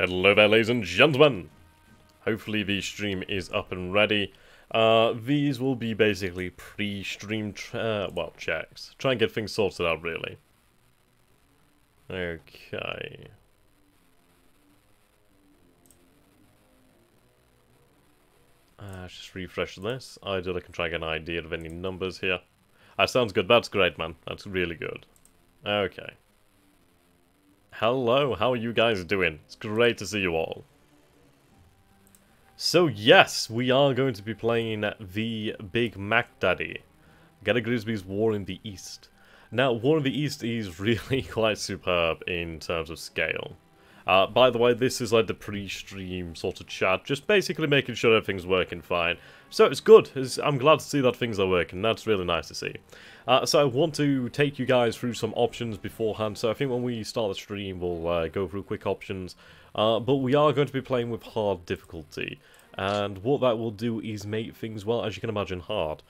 Hello there, ladies and gentlemen. Hopefully the stream is up and ready. These will be basically pre-stream, checks. Try and get things sorted out, really. Okay. Just refresh this. Ideally, I can try and get an idea of any numbers here. Sounds good. That's great, man. That's really good. Okay. Hello, how are you guys doing? It's great to see you all. So yes, we are going to be playing the Big Mac Daddy. Grigsby's War in the East. Now, War in the East is really quite superb in terms of scale. By the way, this is like the pre-stream sort of chat, just basically making sure everything's working fine. So it's good, I'm glad to see that things are working, that's really nice to see. So I want to take you guys through some options beforehand, so I think when we start the stream we'll go through quick options. But we are going to be playing with hard difficulty, and what that will do is make things, well, as you can imagine, hard.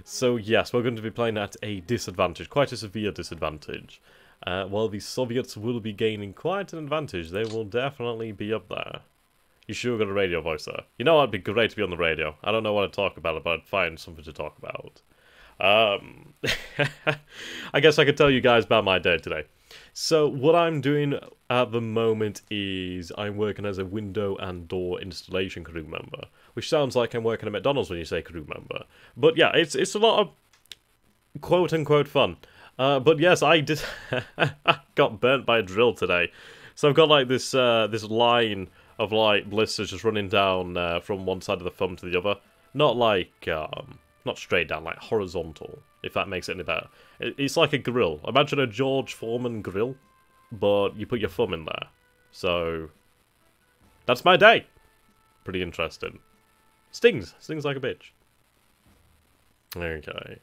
So yes, we're going to be playing at a disadvantage, quite a severe disadvantage. While the Soviets will be gaining quite an advantage, they will definitely be up there. You sure got a radio voice there? You know what, it'd be great to be on the radio. I don't know what to talk about, but I'd find something to talk about. I guess I could tell you guys about my day today. So what I'm doing at the moment is I'm working as a window and door installation crew member, which sounds like I'm working at McDonald's when you say crew member. But yeah, it's a lot of quote-unquote fun. But yes, I did got burnt by a drill today. So I've got like this this line of like blisters just running down from one side of the thumb to the other. Not like not straight down, like horizontal, if that makes it any better. It's like a grill. Imagine a George Foreman grill, but you put your thumb in there. So that's my day. Pretty interesting. Stings like a bitch. Okay.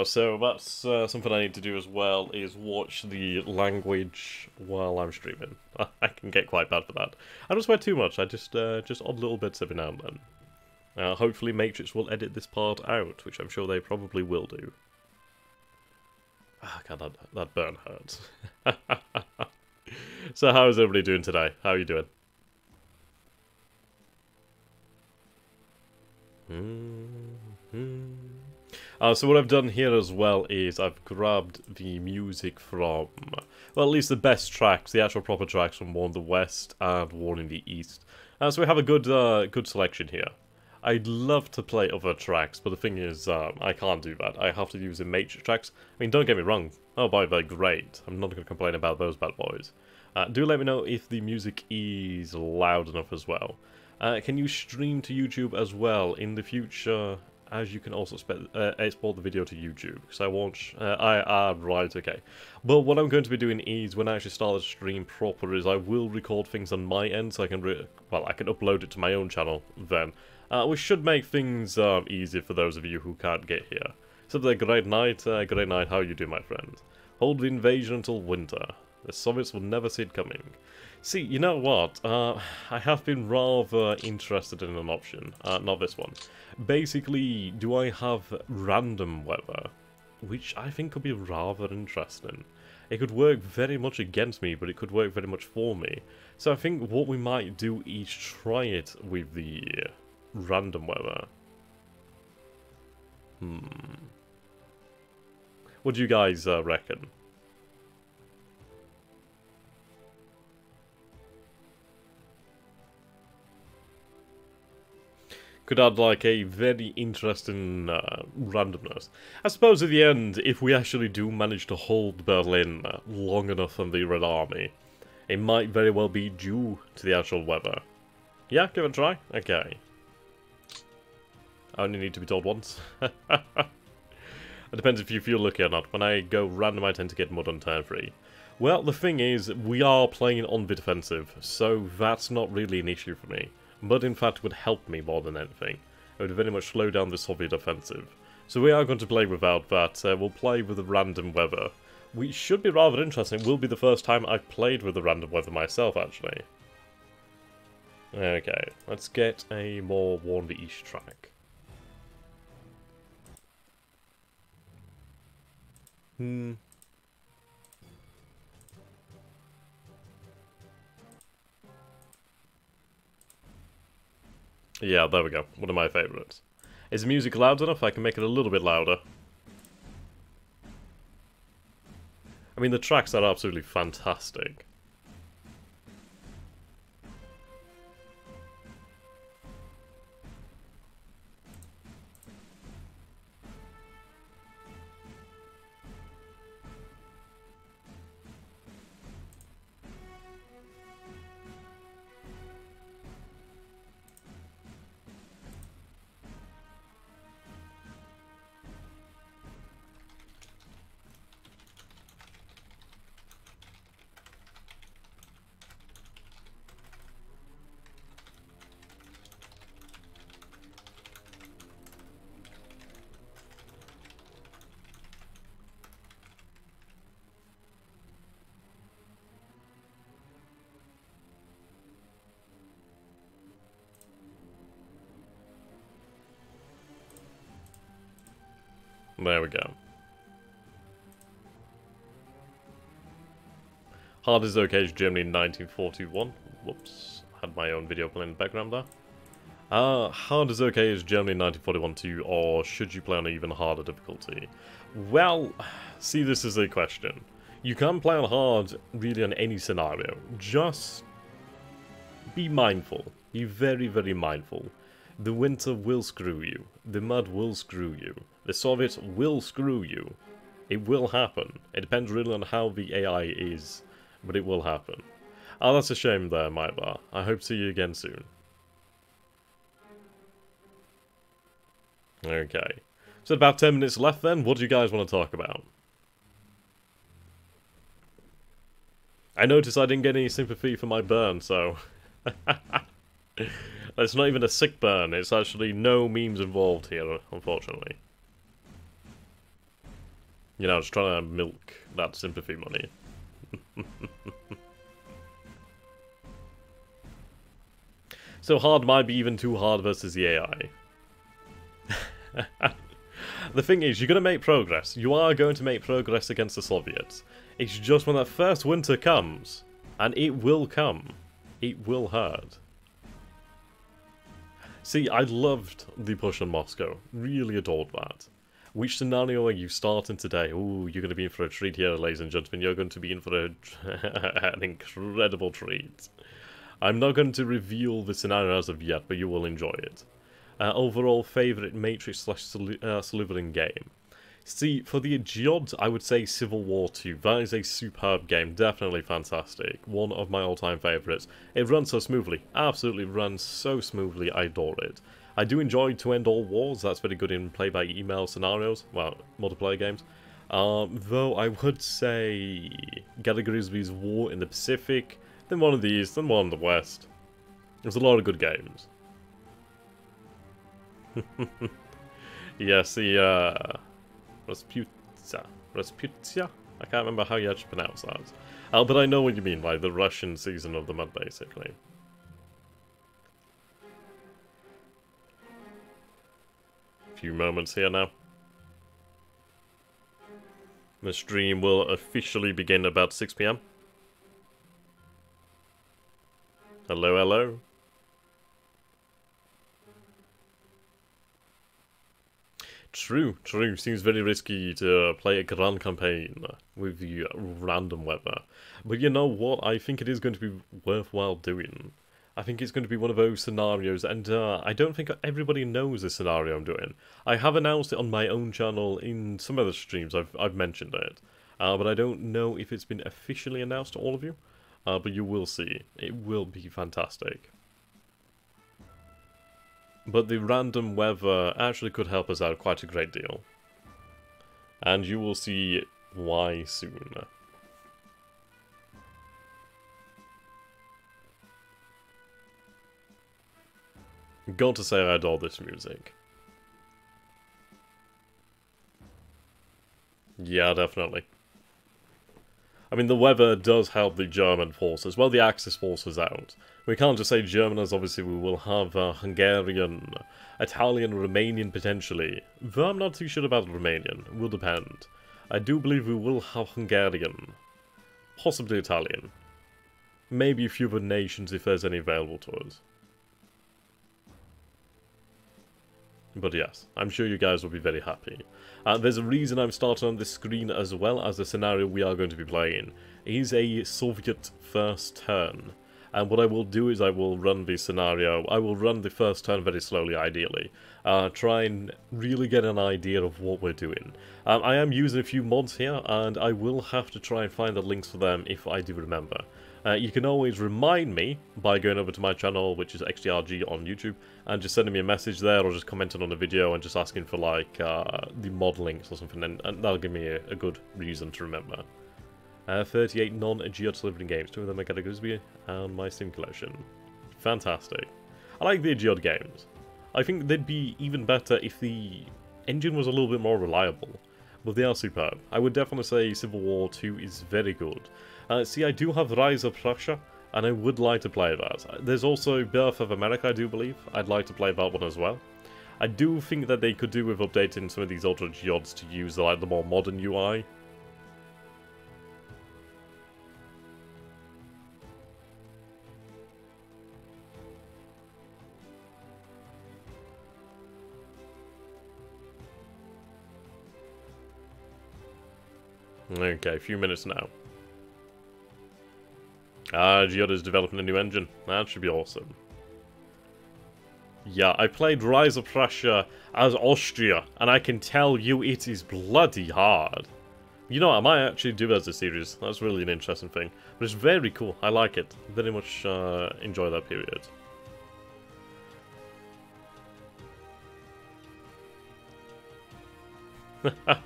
So that's something I need to do as well, is watch the language while I'm streaming. I can get quite bad for that. I don't swear too much, I just odd little bits every now and then. Hopefully Matrix will edit this part out, which I'm sure they probably will do. Ah, God, that burn hurts. So how is everybody doing today? How are you doing? So what I've done here as well is I've grabbed the music from, well, at least the best tracks, the actual proper tracks from War in the West and War in the East. So we have a good good selection here. I'd love to play other tracks, but the thing is, I can't do that. I have to use the Matrix tracks. I mean, don't get me wrong. Oh, boy, they're great. I'm not going to complain about those bad boys. Do let me know if the music is loud enough as well. Can you stream to YouTube as well in the future? As you can also export the video to YouTube, because I watch, right, okay. But what I'm going to be doing is, when I actually start the stream proper, is I will record things on my end, so I can, I can upload it to my own channel then. Which should make things easier for those of you who can't get here. So, great night, how are you doing, my friend? Hold the invasion until winter. The Soviets will never see it coming. See, you know what? I have been rather interested in an option. Not this one. Basically, do I have random weather? Which I think could be rather interesting. It could work very much against me, but it could work very much for me. So I think what we might do is try it with the random weather. What do you guys reckon? Could add like a very interesting randomness. I suppose at the end, if we actually do manage to hold Berlin long enough on the Red Army, it might very well be due to the actual weather. Yeah, give it a try? Okay. I only need to be told once. It depends if you feel lucky or not. When I go random, I tend to get mud on turn 3. Well, the thing is, we are playing on the defensive, so that's not really an issue for me. But in fact would help me more than anything. It would very much slow down the Soviet offensive. So we are going to play without that. We'll play with the random weather. Which should be rather interesting. It will be the first time I've played with the random weather myself, actually. Okay, let's get a more War in the East track. Yeah, there we go. One of my favourites. Is the music loud enough? I can make it a little bit louder. I mean, the tracks are absolutely fantastic. There we go. Hard is okay, Germany 1941. Whoops, had my own video playing in the background there. Hard is okay is Germany 1941 too, or should you play on even harder difficulty? Well, see, this is a question. You can play on hard really on any scenario. Just be mindful. Be very, very mindful. The winter will screw you. The mud will screw you. The Soviets will screw you. It will happen. It depends really on how the AI is, but it will happen. Oh, that's a shame there, Mybar. I hope to see you again soon. Okay. So about 10 minutes left then. What do you guys want to talk about? I noticed I didn't get any sympathy for my burn, so... It's not even a sick burn. It's actually no memes involved here, unfortunately. You know, just trying to milk that sympathy money. So hard might be even too hard versus the AI. The thing is, you're going to make progress. You are going to make progress against the Soviets. It's just when that first winter comes, and it will come, it will hurt. See, I loved the push on Moscow. Really adored that. Which scenario are you starting today? Ooh, you're going to be in for a treat here, ladies and gentlemen. You're going to be in for an incredible treat. I'm not going to reveal the scenario as of yet, but you will enjoy it. Overall favourite Matrix/Slytherin game. See, for the Geods, I would say Civil War 2. That is a superb game, definitely fantastic. One of my all-time favourites. It runs so smoothly, absolutely runs so smoothly, I adore it. I do enjoy To End All Wars, that's very good in play-by-email scenarios, well, multiplayer games. Though I would say Grigsby's War in the Pacific, then one in the East, then one in the West. There's a lot of good games. Yes, the, Rasputia? I can't remember how you actually pronounce that. But I know what you mean, like the Russian season of the mud, basically. A few moments here now. The stream will officially begin about 6 PM. Hello, hello. True. Seems very risky to play a grand campaign with the random weather. But you know what? I think it is going to be worthwhile doing. I think it's going to be one of those scenarios, and I don't think everybody knows the scenario I'm doing. I have announced it on my own channel in some other streams, I've mentioned it. But I don't know if it's been officially announced to all of you. But you will see. It will be fantastic. But the random weather actually could help us out quite a great deal. And you will see why soon. Got to say I adore this music. Yeah, definitely. I mean, the weather does help the German forces, well, the Axis forces out. We can't just say German, as obviously we will have Hungarian, Italian, Romanian potentially. Though I'm not too sure about Romanian, it will depend. I do believe we will have Hungarian, possibly Italian. Maybe a few other nations if there's any available to us. But yes, I'm sure you guys will be very happy. There's a reason I'm starting on this screen as well, as the scenario we are going to be playing is a Soviet first turn. And what I will do is I will run the scenario, I will run the first turn very slowly ideally, try and really get an idea of what we're doing. I am using a few mods here, and I will have to try and find the links for them if I do remember. You can always remind me by going over to my channel, which is XTRG on YouTube, and just sending me a message there, or just commenting on the video and just asking for like the mod links or something, and that'll give me a good reason to remember. 38 non-Geods living games, 2 of them I got a Grigsby and my Steam collection. Fantastic. I like the Geod games. I think they'd be even better if the engine was a little bit more reliable, but they are superb. I would definitely say Civil War 2 is very good. See, I do have Rise of Prussia, and I would like to play that. There's also Birth of America, I do believe. I'd like to play that one as well. I do think that they could do with updating some of these Ultra Geods to use like the more modern UI. Okay, a few minutes now. Geod is developing a new engine. That should be awesome. Yeah, I played Rise of Prussia as Austria, and I can tell you it is bloody hard. You know, I might actually do it as a series. That's really an interesting thing. But it's very cool. I like it. Very much enjoy that period.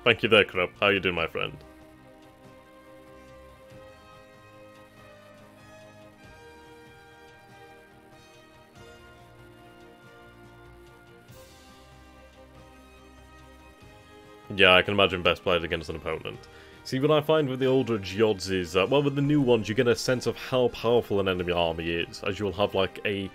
Thank you there, Krupp. How you doing, my friend? Yeah, I can imagine best played against an opponent. See, what I find with the older Geods is, well, with the new ones, you get a sense of how powerful an enemy army is, as you'll have like a,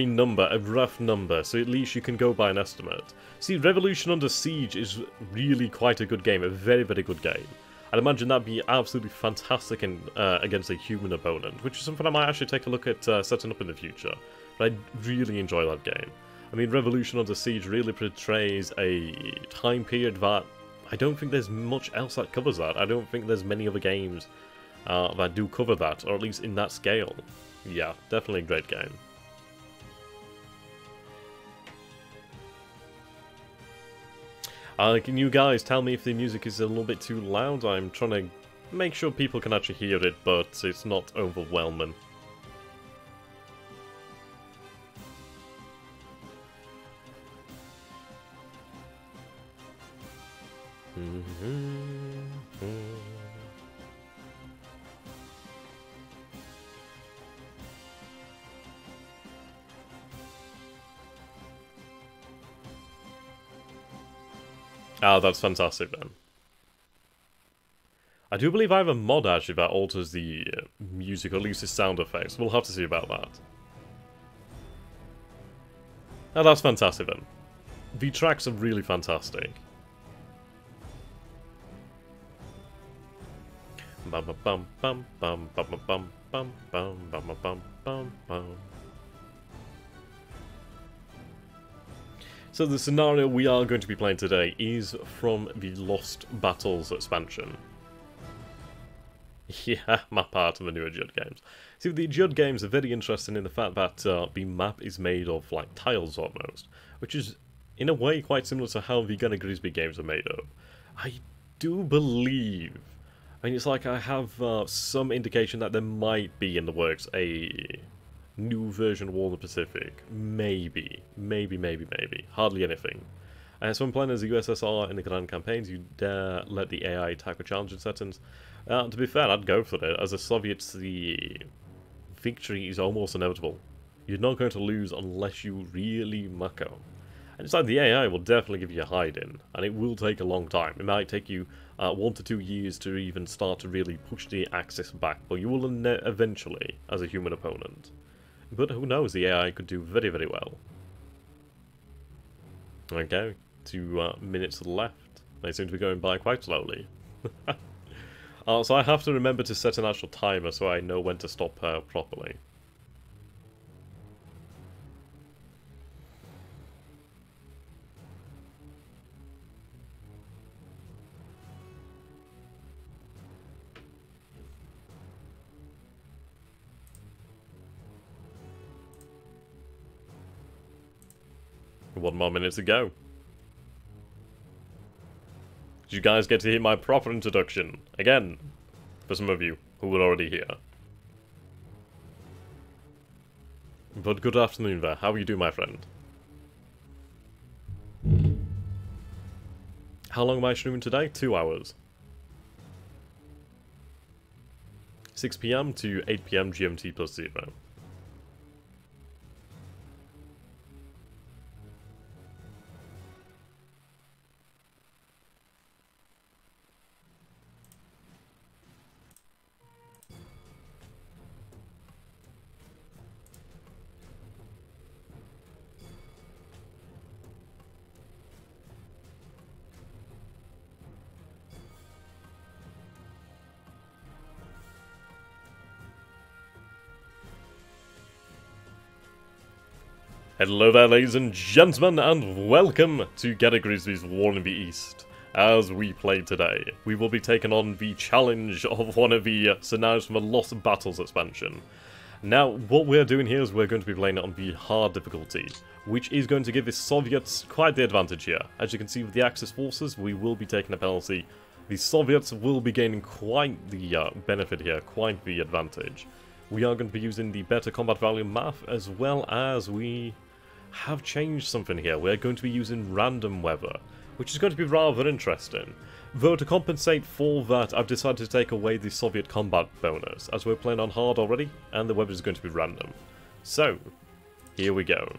number, a rough number, so at least you can go by an estimate. See, Revolution Under Siege is really quite a good game, a very, very good game. I'd imagine that'd be absolutely fantastic in, against a human opponent, which is something I might actually take a look at setting up in the future. But I really enjoy that game. I mean, Revolution Under Siege really portrays a time period that I don't think there's much else that covers that. I don't think there's many other games that do cover that, or at least in that scale. Yeah, definitely a great game. Can you guys tell me if the music is a little bit too loud? I'm trying to make sure people can actually hear it, but it's not overwhelming. Ah, that's fantastic then. I do believe I have a mod actually that alters the music, or at least the sound effects. We'll have to see about that. Ah, that's fantastic then. The tracks are really fantastic. Bum bum bum bum bum bum bum bum bum bum bum bum bum. So the scenario we are going to be playing today is from the Lost Battles expansion. Yeah, my part of the newer Geod games. See, the Geod games are very interesting in the fact that the map is made of like tiles almost, which is in a way quite similar to how the Gunnar Grigsby games are made of. I do believe, I mean, it's like I have some indication that there might be in the works a new version of War in the Pacific. Maybe. Hardly anything. So when playing as the USSR in the Grand Campaigns, you dare let the AI attack with challenging settings. To be fair, I'd go for it. As the Soviets, the victory is almost inevitable. You're not going to lose unless you really muck up. And it's like the AI will definitely give you a hide-in, and it will take a long time. It might take you 1 to 2 years to even start to really push the Axis back, but you will eventually, as a human opponent. But who knows, the AI could do very, very well. Okay, 2 minutes left. They seem to be going by quite slowly. So I have to remember to set an actual timer so I know when to stop properly. 1 more minute to go. Did you guys get to hear my proper introduction? Again, for some of you who were already here. But good afternoon there. How are you doing, my friend? How long am I streaming today? 2 hours. 6 PM to 8 PM GMT plus 0. Hello there, ladies and gentlemen, and welcome to Grigsby's War in the East. As we play today, we will be taking on the challenge of one of the scenarios from the Lost Battles expansion. Now, what we're doing here is we're going to be playing it on the hard difficulty, which is going to give the Soviets quite the advantage here. As you can see with the Axis forces, we will be taking a penalty. The Soviets will be gaining quite the benefit here, quite the advantage. We are going to be using the better combat value math, as well as we have changed something here. We're going to be using random weather, which is going to be rather interesting. Though to compensate for that, I've decided to take away the Soviet combat bonus, as we're playing on hard already, and the weather is going to be random. So, here we go.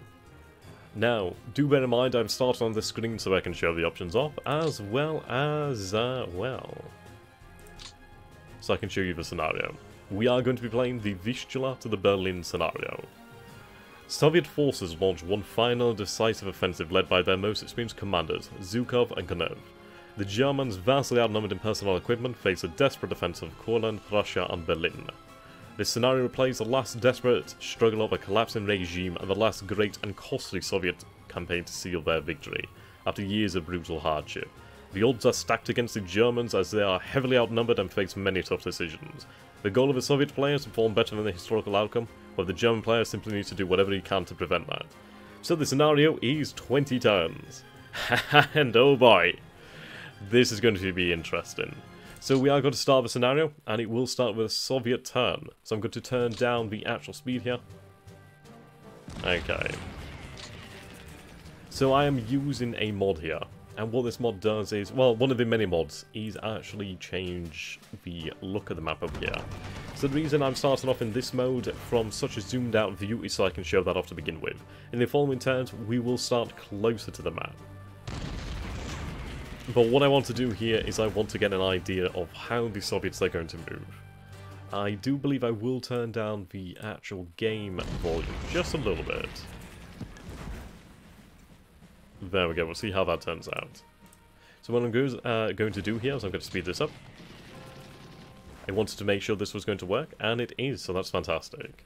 Now, do bear in mind I've started on the screen so I can show the options off, as well as, so I can show you the scenario. We are going to be playing the Vistula to the Berlin scenario. Soviet forces launched one final decisive offensive led by their most experienced commanders, Zhukov and Konov. The Germans, vastly outnumbered in personnel equipment, face a desperate defense of Courland, Prussia and Berlin. This scenario replays the last desperate struggle of a collapsing regime and the last great and costly Soviet campaign to seal their victory, after years of brutal hardship. The odds are stacked against the Germans as they are heavily outnumbered and face many tough decisions. The goal of the Soviet players is to perform better than the historical outcome, while the German players simply need to do whatever he can to prevent that. So the scenario is 20 turns. And oh boy, this is going to be interesting. So we are going to start the scenario, and it will start with a Soviet turn. So I'm going to turn down the actual speed here. Okay. So I am using a mod here. And what this mod does is, well, one of the many mods is actually change the look of the map up here. So the reason I'm starting off in this mode from such a zoomed out view is so I can show that off to begin with. In the following turns, we will start closer to the map. But what I want to do here is I want to get an idea of how the Soviets are going to move. I do believe I will turn down the actual game volume just a little bit. There we go, we'll see how that turns out. So what I'm going to do here is I'm going to speed this up. I wanted to make sure this was going to work, and it is, so that's fantastic.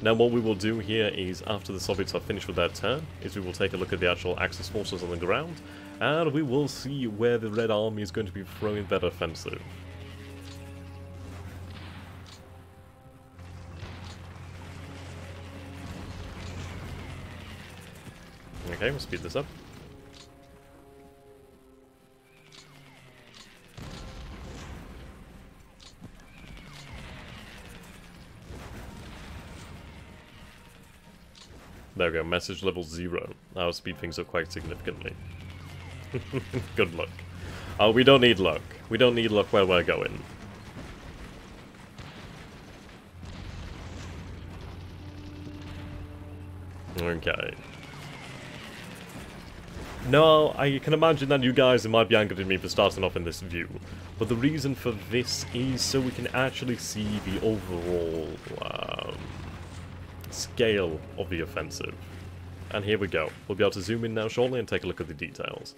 Now what we will do here is, after the Soviets are finished with their turn, is we will take a look at the actual Axis forces on the ground, and we will see where the Red Army is going to be throwing their offensive. Okay, we'll speed this up. There we go, message level 0. That'll speed things up quite significantly. Good luck. Oh, we don't need luck. We don't need luck where we're going. Okay. Now, I can imagine that you guys might be angry at me for starting off in this view, but the reason for this is so we can actually see the overall scale of the offensive. And here we go. We'll be able to zoom in now shortly and take a look at the details.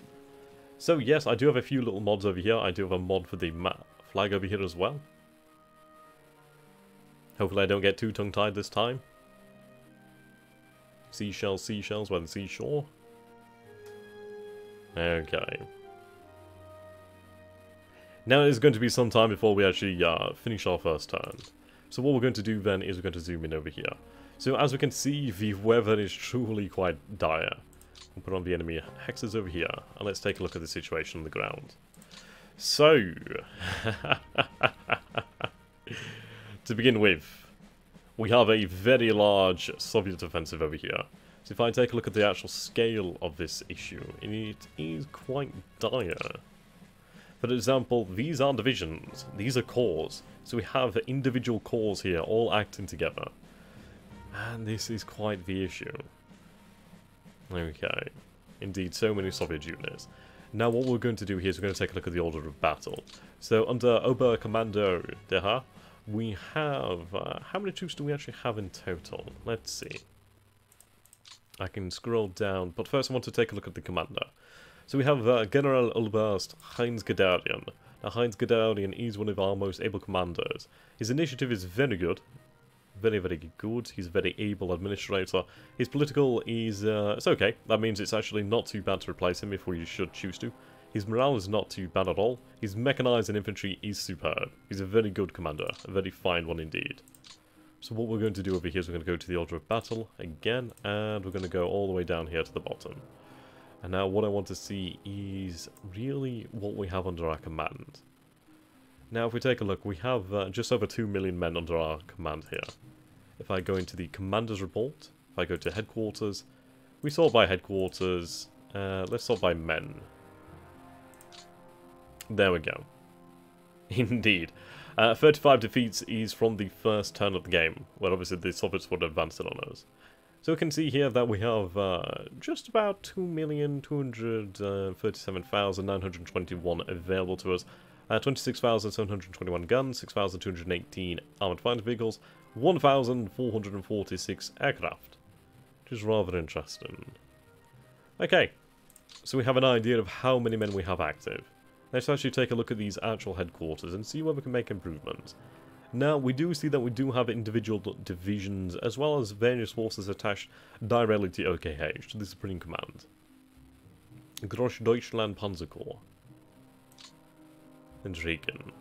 So yes, I do have a few little mods over here. I do have a mod for the map flag over here as well. Hopefully I don't get too tongue-tied this time. Seashells, seashells by the seashore. Okay. Now it is going to be some time before we actually finish our first turn. So what we're going to do then is we're going to zoom in over here. So as we can see, the weather is truly quite dire. We'll put on the enemy hexes over here, and let's take a look at the situation on the ground. So, to begin with, we have a very large Soviet offensive over here. So if I take a look at the actual scale of this issue, it is quite dire. For example, these are divisions, these are corps. So we have individual corps here all acting together. And this is quite the issue. Okay. Indeed, so many Soviet units. Now what we're going to do here is we're going to take a look at the order of battle. So under Oberkommando Deha, we have... how many troops do we actually have in total? Let's see. I can scroll down, but first I want to take a look at the commander. So we have General Oberst Heinz Guderian. Now Heinz Guderian is one of our most able commanders. His initiative is very good. Very, very good. He's a very able administrator. His political is, it's okay. That means it's actually not too bad to replace him if we should choose to. His morale is not too bad at all. His mechanized and infantry is superb. He's a very good commander. A very fine one indeed. So what we're going to do over here is we're going to go to the order of battle again, and we're going to go all the way down here to the bottom. And now what I want to see is really what we have under our command. Now if we take a look, we have just over 2 million men under our command here. If I go into the commander's report, if I go to headquarters, we sort by headquarters, let's sort by men. There we go. Indeed. 35 defeats is from the first turn of the game, where obviously the Soviets would advance it on us. So we can see here that we have just about 2,237,921 available to us. 26,721 guns, 6,218 armoured fighter vehicles, 1,446 aircraft. Which is rather interesting. Okay, so we have an idea of how many men we have active. Let's actually take a look at these actual headquarters and see where we can make improvements. Now, we do see that we do have individual divisions, as well as various forces attached directly to OKH, to the Supreme Command. Großdeutschland Panzerkorps. And Regen.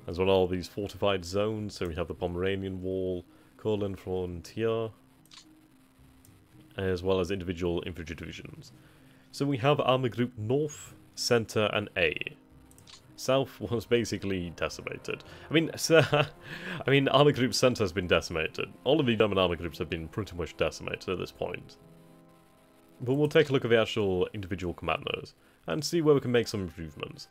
As well as all these fortified zones, so we have the Pomeranian Wall, Courland Frontier, as well as individual infantry divisions. So we have Army Group North, Centre, and A. South was basically decimated. I mean, Army Group Centre has been decimated. All of the German Army Groups have been pretty much decimated at this point. But we'll take a look at the actual individual commanders, and see where we can make some improvements.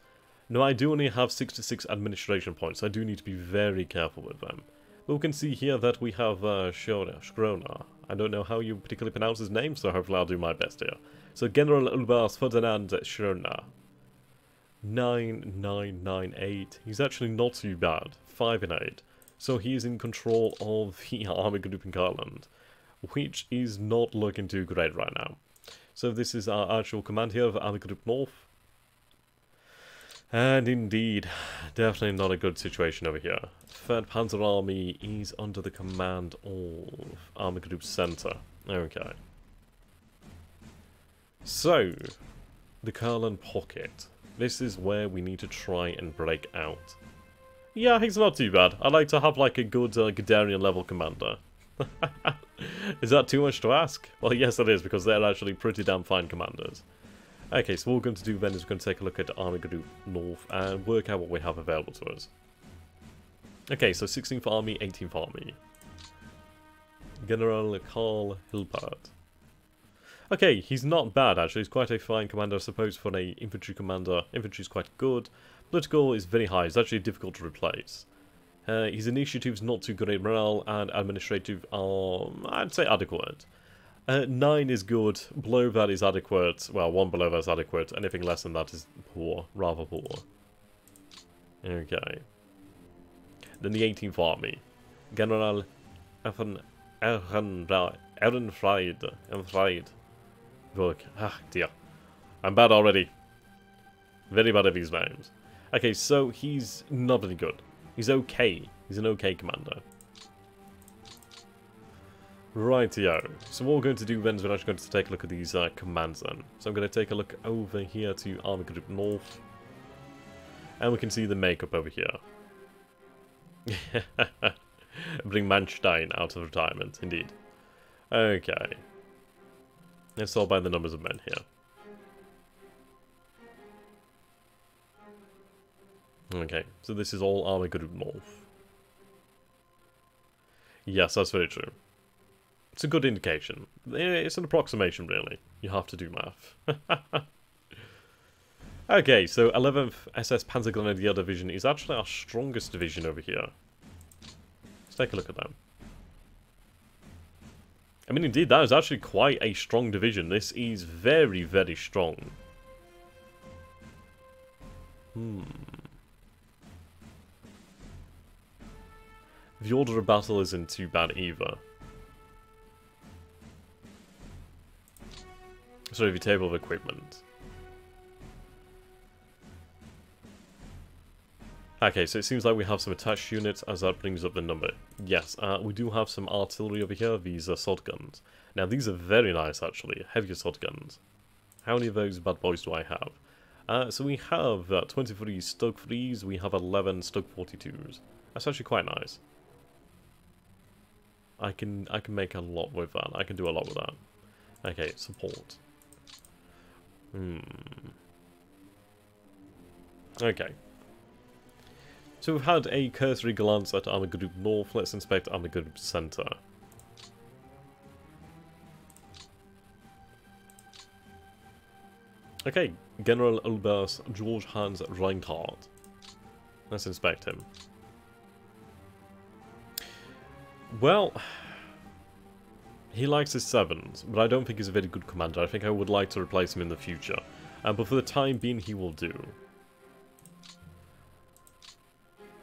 Now, I do only have 66 administration points, so I do need to be very careful with them. But we can see here that we have Schröner. I don't know how you particularly pronounce his name, so hopefully I'll do my best here. So General Oberst Ferdinand Schröner. 9998. He's actually not too bad. 5 and 8. So he is in control of the army group in Courland, which is not looking too great right now. So this is our actual command here of Army Group North. And indeed, definitely not a good situation over here. 3rd Panzer Army is under the command of Army Group Centre. Okay. So, the Courland Pocket. This is where we need to try and break out. Yeah, he's not too bad. I'd like to have like a good Guderian level commander. Is that too much to ask? Well, yes it is, because they're actually pretty damn fine commanders. Okay, so what we're going to do then is we're going to take a look at Army Group North and work out what we have available to us. Okay, so 16th Army, 18th Army. General Karl Hilpert. Okay, he's not bad actually, he's quite a fine commander I suppose for an infantry commander. Infantry is quite good. Political is very high, it's actually difficult to replace. His initiative's not too great, morale and administrative are, I'd say, adequate. 9 is good, below that is adequate, well, 1 below that is adequate, anything less than that is poor, rather poor. Okay. Then the 18th Army. General Ehrenfried. Look, ah dear. I'm bad already. Very bad at these names. Okay, so he's not very good. He's okay. He's an okay commander. Rightio. So what we're going to do then is we're actually going to take a look at these commands then. So I'm going to take a look over here to Army Group North. And we can see the makeup over here. Bring Manstein out of retirement, indeed. Okay. Let's sort by the numbers of men here. Okay, so this is all Army Group North. Yes, that's very true. It's a good indication. It's an approximation, really. You have to do math. Okay, so 11th SS Panzergrenadier Division is actually our strongest division over here. Let's take a look at that. I mean, indeed, that is actually quite a strong division. This is very, very strong. The order of battle isn't too bad either. Sorry, the table of equipment. Okay, so it seems like we have some attached units as that brings up the number. Yes, we do have some artillery over here, these assault guns. Now, these are very nice, actually. Heavy assault guns. How many of those bad boys do I have? So we have 23 Stug 3s, we have 11 Stug 42s. That's actually quite nice. I can make a lot with that. I can do a lot with that. Okay, support. Okay. So we've had a cursory glance at Army Group North. Let's inspect Army Group Center. Okay, General Ulbers George Hans Reinhardt. Let's inspect him. Well, he likes his 7s, but I don't think he's a very good commander. I think I would like to replace him in the future. But for the time being, he will do.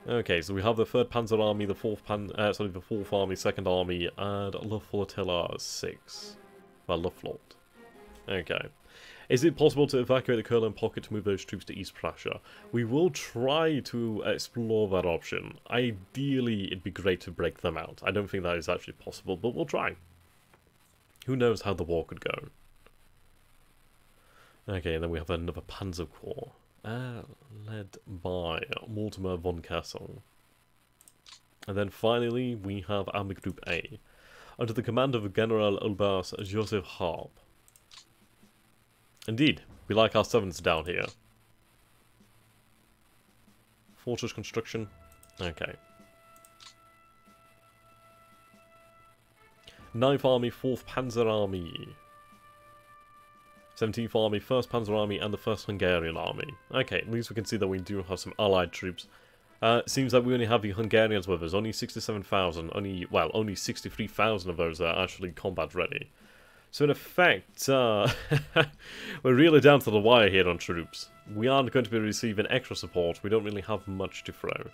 Okay, so we have the 3rd Panzer Army, the 4th the 4th Army, 2nd Army, and Luftflottille 6. Well, Luftflot. Okay. Is it possible to evacuate the Kurland pocket to move those troops to East Prussia? We will try to explore that option. Ideally, it'd be great to break them out. I don't think that is actually possible, but we'll try. Who knows how the war could go. Okay, and then we have another Panzer Corps. Led by Mortimer von Kessel. And then finally, we have Army Group A, under the command of General Ulbers Joseph Harp. Indeed, we like our 7s down here. Fortress construction. Okay. 9th Army, 4th Panzer Army. 17th Army, 1st Panzer Army, and the 1st Hungarian Army. Okay, at least we can see that we do have some allied troops. Seems like we only have the Hungarians with us, only 67,000, only 63,000 of those are actually combat ready. So in effect, we're really down to the wire here on troops. We aren't going to be receiving extra support, we don't really have much to throw.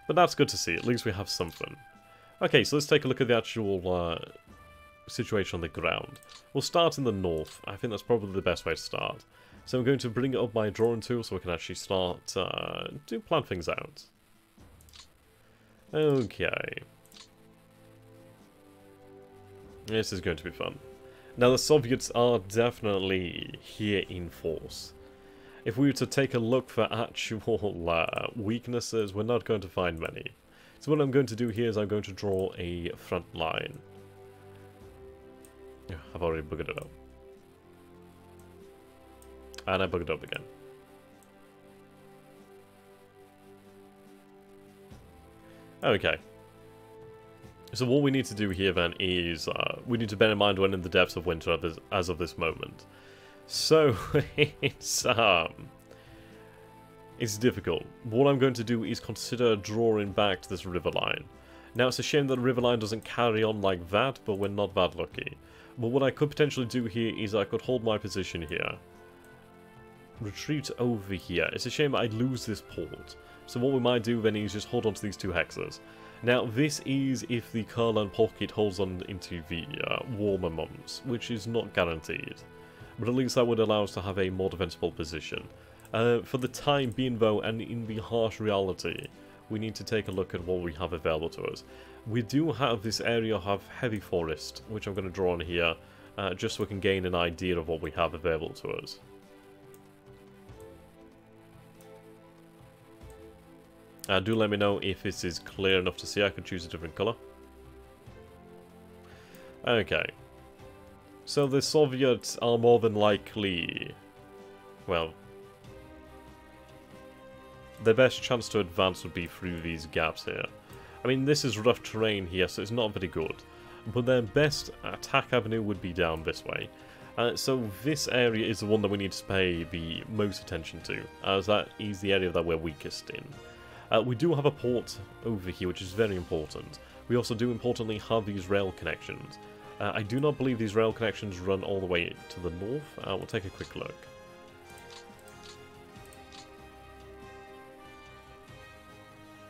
But that's good to see, at least we have something. Okay, so let's take a look at the actual situation on the ground. We'll start in the north. I think that's probably the best way to start. So I'm going to bring up my drawing tool so we can actually start to plan things out. Okay. This is going to be fun. Now the Soviets are definitely here in force. If we were to take a look for actual weaknesses, we're not going to find many. So what I'm going to do here is I'm going to draw a front line. I've already buggered it up. And I buggered it up again. Okay. So what we need to do here then is, we need to bear in mind we're in the depths of winter as of this moment. So, it's difficult. What I'm going to do is consider drawing back to this river line. Now it's a shame that the river line doesn't carry on like that, but we're not that lucky. But what I could potentially do here is I could hold my position here. Retreat over here. It's a shame I'd lose this port. So what we might do then is just hold on to these 2 hexes. Now this is if the Kurland pocket holds on into the warmer months, which is not guaranteed. But at least that would allow us to have a more defensible position. For the time being though, and in the harsh reality, we need to take a look at what we have available to us. We do have this area of heavy forest, which I'm going to draw on here, just so we can gain an idea of what we have available to us. Do let me know if this is clear enough to see. I could choose a different colour. Okay. So the Soviets are more than likely... Well... Their best chance to advance would be through these gaps here. I mean, this is rough terrain here, so it's not very good. But their best attack avenue would be down this way. So this area is the one that we need to pay the most attention to, as that is the area that we're weakest in. We do have a port over here, which is very important. We also do importantly have these rail connections. I do not believe these rail connections run all the way to the north. We'll take a quick look.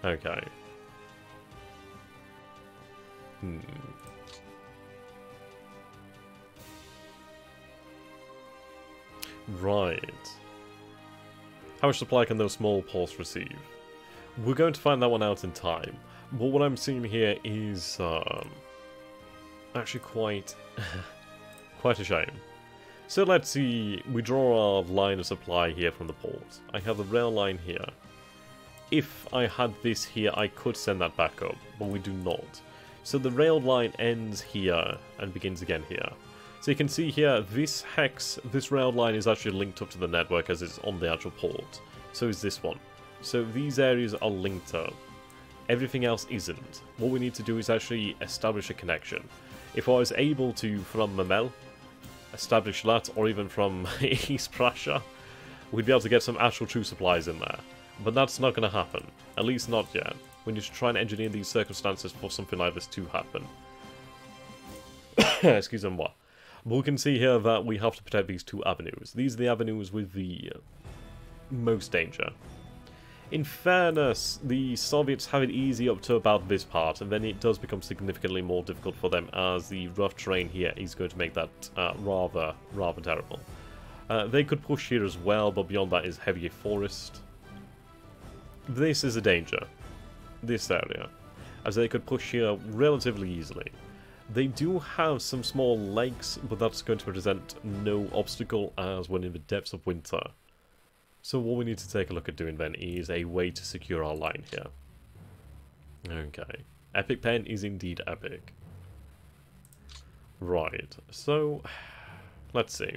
Okay. Right. How much supply can those small ports receive? We're going to find that one out in time. But what I'm seeing here is actually quite quite a shame. So let's see, we draw our line of supply here from the port. I have the rail line here. If I had this here, I could send that back up, but we do not. So the rail line ends here and begins again here. So you can see here, this hex, this rail line is actually linked up to the network as it's on the actual port. So is this one. So these areas are linked up. Everything else isn't. What we need to do is actually establish a connection. If I was able to, from Mamel, establish that, or even from East Prussia, we'd be able to get some actual true supplies in there. But that's not going to happen. At least not yet. We need to try and engineer these circumstances for something like this to happen. Excuse me, what? But we can see here that we have to protect these two avenues. These are the avenues with the most danger. In fairness, the Soviets have it easy up to about this part, and then it does become significantly more difficult for them as the rough terrain here is going to make that rather terrible. They could push here as well, but beyond that is heavier forest. This is a danger, this area, as they could push here relatively easily. They do have some small lakes, but that's going to present no obstacle as we're in the depths of winter. So what we need to take a look at doing then is a way to secure our line here. Okay. Epic pen is indeed epic. Right, so let's see.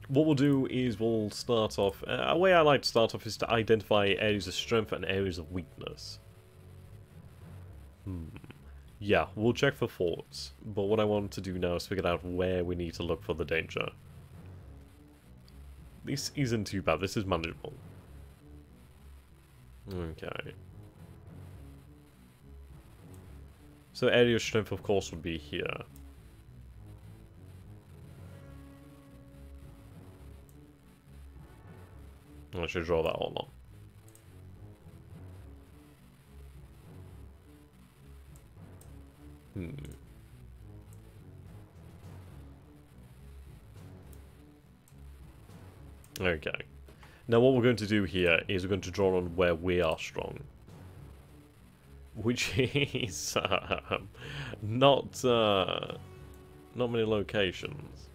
What we'll do is we'll start off... a way I like to start off is to identify areas of strength and areas of weakness. Yeah, we'll check for forts, but what I want to do now is figure out where we need to look for the danger. This isn't too bad, this is manageable. Okay. So area of strength of course would be here. I should draw that all on. Okay. Now what we're going to do here is we're going to draw on where we are strong. Which is not many locations.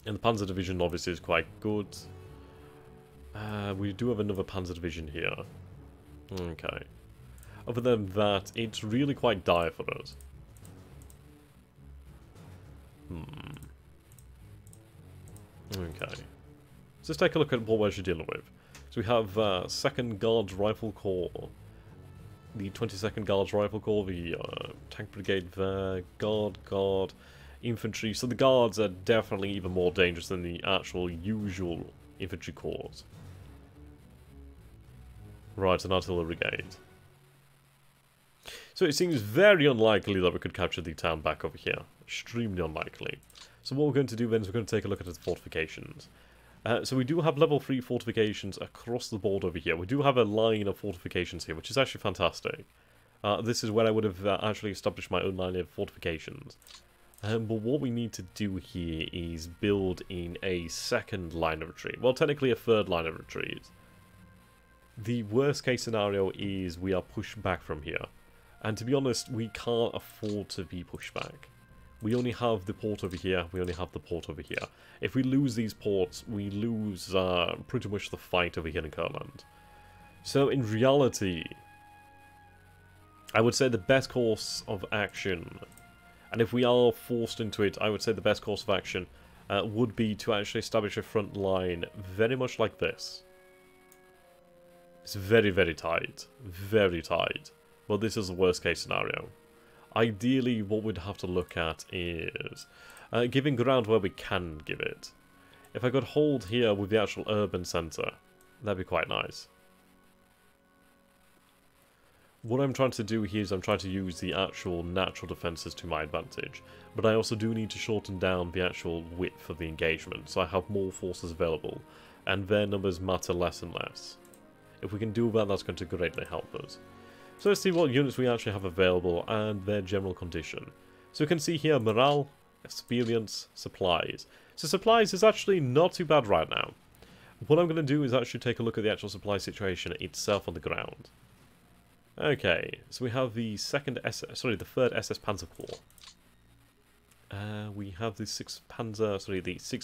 And the Panzer Division obviously is quite good. We do have another Panzer Division here. Okay. Other than that, it's really quite dire for us. Okay. So let's take a look at what we're actually dealing with. So we have 2nd Guards Rifle Corps, the 22nd Guards Rifle Corps, the Tank Brigade there, Guard, Infantry. So the Guards are definitely even more dangerous than the actual usual Infantry Corps. Right, an Artillery Brigade. So it seems very unlikely that we could capture the town back over here. Extremely unlikely. So what we're going to do then is we're going to take a look at the fortifications. So we do have level 3 fortifications across the board over here. We do have a line of fortifications here, which is actually fantastic. This is where I would have actually established my own line of fortifications. But what we need to do here is build in a 2nd line of retreat. Well, technically a 3rd line of retreat. The worst case scenario is we are pushed back from here. And to be honest, we can't afford to be pushed back. We only have the port over here, we only have the port over here. If we lose these ports, we lose pretty much the fight over here in Kurland. So in reality, I would say the best course of action, and if we are forced into it, I would say the best course of action would be to actually establish a front line very much like this. It's very, very tight. Very tight. Well, this is the worst case scenario. Ideally, what we'd have to look at is giving ground where we can give it. If I could hold here with the actual urban centre, that'd be quite nice. What I'm trying to do here is I'm trying to use the actual natural defences to my advantage, but I also do need to shorten down the actual width of the engagement, so I have more forces available, and their numbers matter less and less. If we can do that, that's going to greatly help us. So let's see what units we actually have available and their general condition. So we can see here morale, experience, supplies. So supplies is actually not too bad right now. What I'm going to do is actually take a look at the actual supply situation itself on the ground. Okay, so we have the third SS Panzer Corps. We have the 6th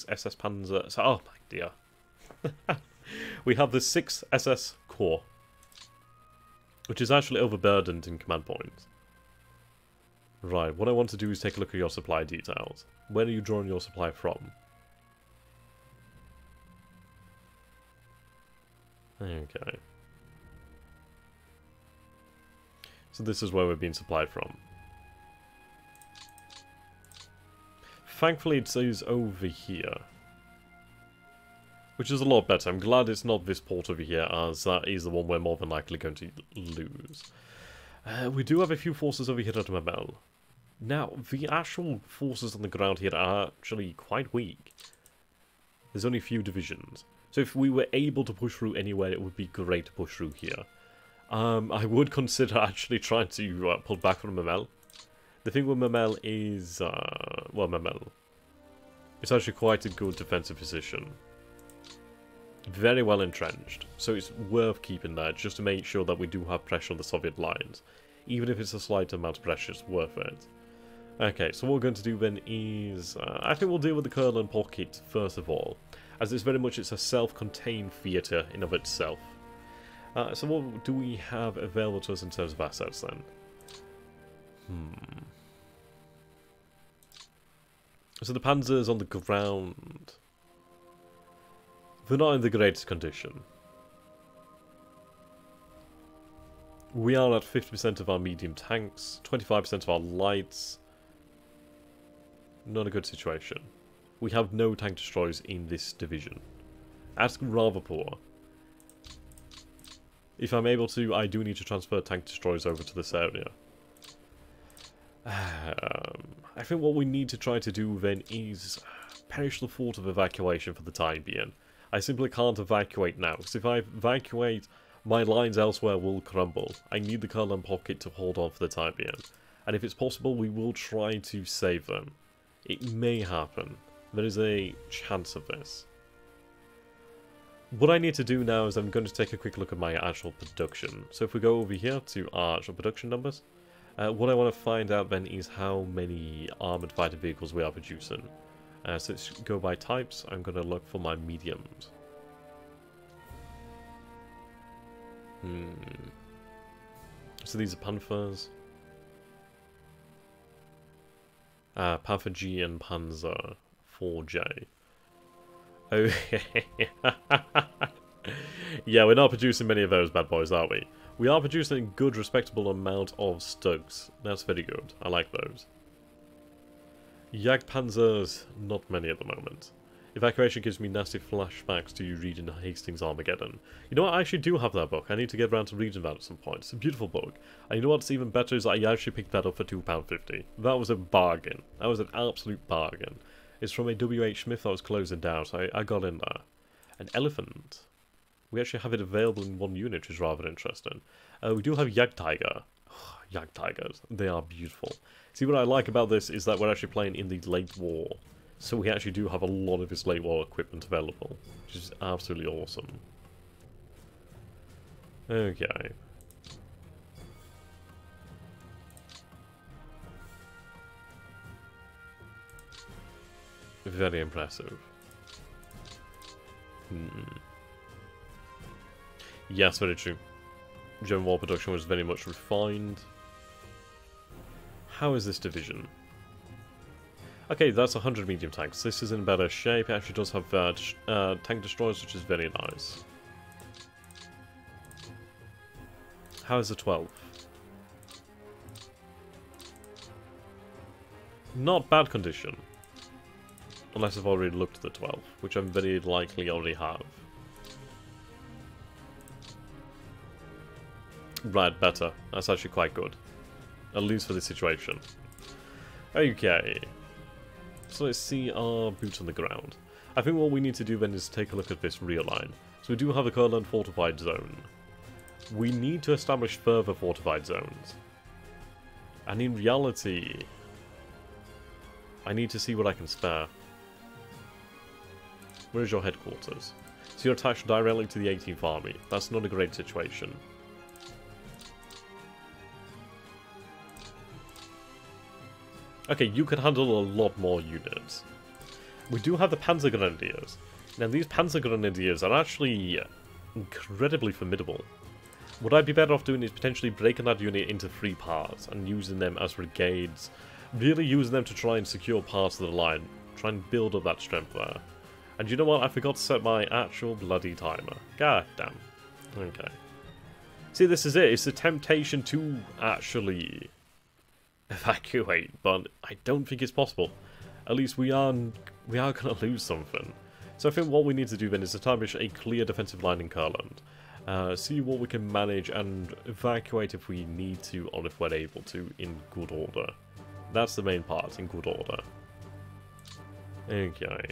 SS Panzer. So, oh my dear. We have the 6th SS Corps, which is actually overburdened in command points. Right, what I want to do is take a look at your supply details. Where are you drawing your supply from? Okay. So this is where we're being supplied from. Thankfully it says over here, which is a lot better. I'm glad it's not this port over here, as that is the one we're more than likely going to lose. We do have a few forces over here at Mamel. Now, the actual forces on the ground here are actually quite weak. There's only a few divisions. So if we were able to push through anywhere, it would be great to push through here. I would consider actually trying to pull back from Mamel. The thing with Mamel is, well, Mamel. It's actually quite a good defensive position. Very well entrenched, so it's worth keeping there just to make sure that we do have pressure on the Soviet lines. Even if it's a slight amount of pressure, it's worth it. Okay, so what we're going to do then is, I think we'll deal with the Kurland pocket first of all, as it's a self-contained theatre in of itself. So what do we have available to us in terms of assets then? So the Panzers on the ground, they're not in the greatest condition. We are at 50% of our medium tanks, 25% of our lights. Not a good situation. We have no tank destroyers in this division. That's rather poor. If I'm able to, I do need to transfer tank destroyers over to this area. I think what we need to try to do then is perish the thought of evacuation for the time being. I simply can't evacuate now, because if I evacuate, my lines elsewhere will crumble. I need the Kurland pocket to hold on for the time being. And if it's possible, we will try to save them. It may happen. There is a chance of this. What I need to do now is I'm going to take a quick look at my actual production. So if we go over here to our actual production numbers, what I want to find out then is how many armoured fighter vehicles we are producing. So let's go by types. I'm going to look for my mediums. So these are Panthers. Panther G and Panzer 4J. Oh, yeah, we're not producing many of those bad boys, are we? We are producing a good, respectable amount of Stugs. That's very good. I like those. Jagdpanzers, not many at the moment. Evacuation gives me nasty flashbacks to you reading Hastings Armageddon. You know what, I actually do have that book. I need to get around to reading that at some point. It's a beautiful book. And you know what's even better is I actually picked that up for £2.50. That was a bargain. That was an absolute bargain. It's from a W.H. Smith that was closing down, so I got in there. An elephant. We actually have it available in one unit, which is rather interesting. We do have Jagdtiger. Jagdtigers, they are beautiful. See, what I like about this is that we're actually playing in the late war. So we actually do have a lot of this late war equipment available, which is absolutely awesome. Okay. Very impressive. Yes, very true. German war production was very much refined. How is this division? Okay, that's 100 medium tanks. This is in better shape. It actually does have tank destroyers, which is very nice. How is the 12? Not bad condition. Unless I've already looked at the 12, which I'm very likely already have. Right, better. That's actually quite good. At least for this situation. Okay. So let's see our boots on the ground. I think what we need to do then is take a look at this rear line. So we do have a Kurland fortified zone. We need to establish further fortified zones. And in reality, I need to see what I can spare. Where is your headquarters? So you're attached directly to the 18th Army. That's not a great situation. Okay, you can handle a lot more units. We do have the Panzer Grenadiers. Now these Panzer Grenadiers are actually incredibly formidable. What I'd be better off doing is potentially breaking that unit into 3 parts and using them as brigades. Really using them to try and secure parts of the line. Try and build up that strength there. And you know what? I forgot to set my actual bloody timer. God damn. Okay. See, this is it. It's the temptation to actually evacuate, but I don't think it's possible. At least we are going to lose something. So I think what we need to do then is establish a clear defensive line in Kurland. See what we can manage and evacuate if we need to or if we're able to in good order. That's the main part, in good order. Okay.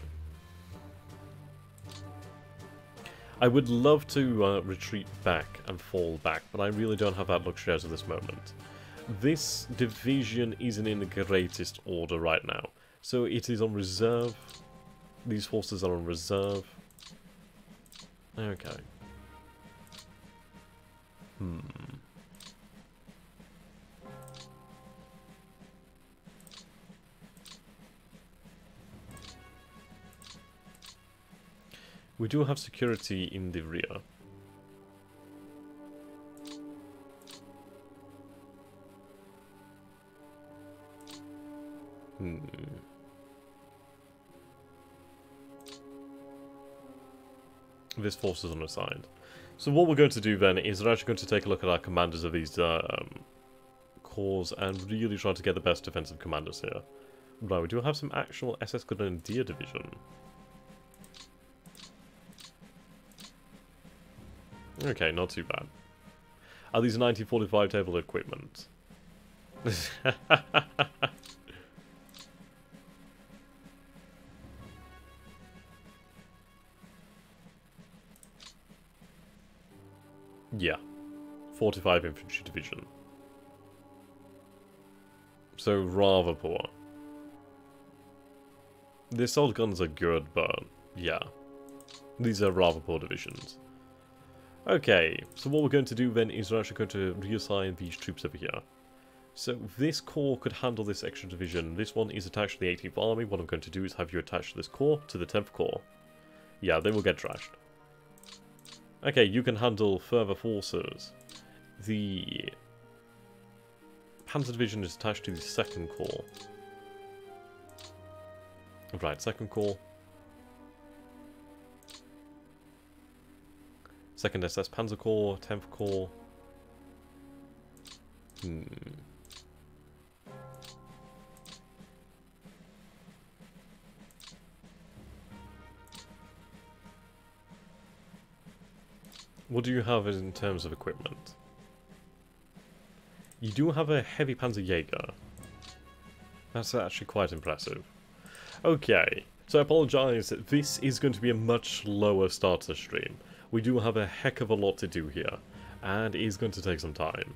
I would love to retreat back and fall back, but I really don't have that luxury as of this moment. This division isn't in the greatest order right now, so it is on reserve. These forces are on reserve. Okay. We do have security in the rear. This force is unassigned. So what we're going to do then is we're actually going to take a look at our commanders of these corps and really try to get the best defensive commanders here. Right, we do have some actual SS Grenadier division. Okay, not too bad. Are these 1945 table equipment? Yeah. 45 infantry division. So rather poor. The assault guns are good, but yeah. These are rather poor divisions. Okay, so what we're going to do then is we're actually going to reassign these troops over here. So this corps could handle this extra division. This one is attached to the 18th Army. What I'm going to do is have you attach this corps to the 10th Corps. Yeah, they will get trashed. Okay, you can handle further forces. The Panzer Division is attached to the 2nd Corps. Right, 2nd Corps. 2nd SS Panzer Corps, 10th Corps. What do you have in terms of equipment? You do have a heavy Panzerjäger. That's actually quite impressive. Okay, so I apologise, this is going to be a much lower starter stream. We do have a heck of a lot to do here, and it is going to take some time.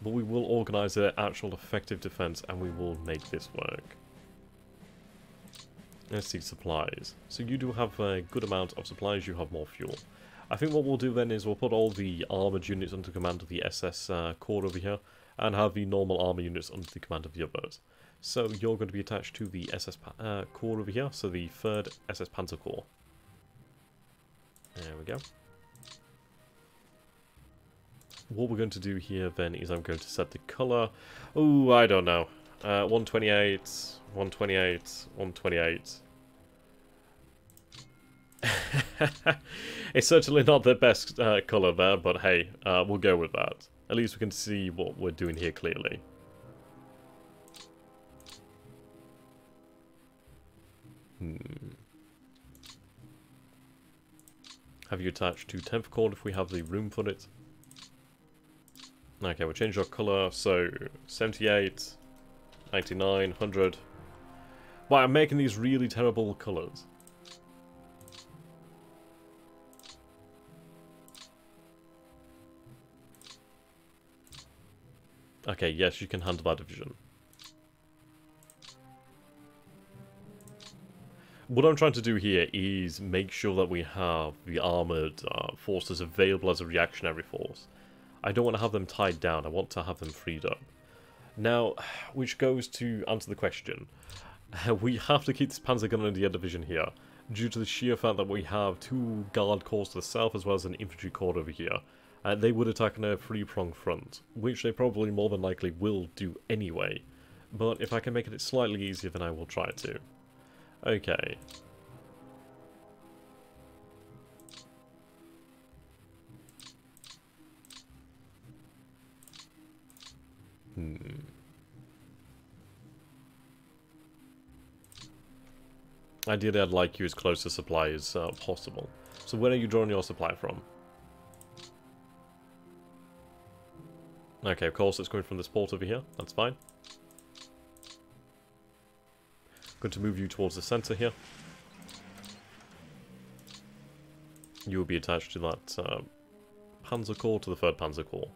But we will organise an actual effective defence, and we will make this work. Let's see, supplies. So you do have a good amount of supplies, you have more fuel. I think what we'll do then is we'll put all the armoured units under command of the SS Corps over here, and have the normal armour units under the command of the others. So you're going to be attached to the SS Corps over here, so the 3rd SS Panzer Corps. There we go. What we're going to do here then is I'm going to set the colour. Oh, I don't know. 128, 128, 128. It's certainly not the best colour there, but hey, we'll go with that. At least we can see what we're doing here clearly. Have you attached to 10th Corps if we have the room for it? Okay, we'll change our colour, so 78, 99, 100. Wow, I'm making these really terrible colours. Okay, yes, you can handle that division. What I'm trying to do here is make sure that we have the armoured forces available as a reactionary force. I don't want to have them tied down, I want to have them freed up. Now, which goes to answer the question. We have to keep this Panzer Gunner in the air division here, due to the sheer fact that we have 2 guard corps to the south as well as an infantry corps over here. They would attack on a 3-pronged front, which they probably more than likely will do anyway. But if I can make it slightly easier, then I will try to. Okay. Ideally, I'd like you as close to supply as possible. So where are you drawing your supply from? Okay, of course it's coming from this port over here. That's fine. Going to move you towards the centre here. You will be attached to that Panzer Corps, to the 3rd Panzer Corps.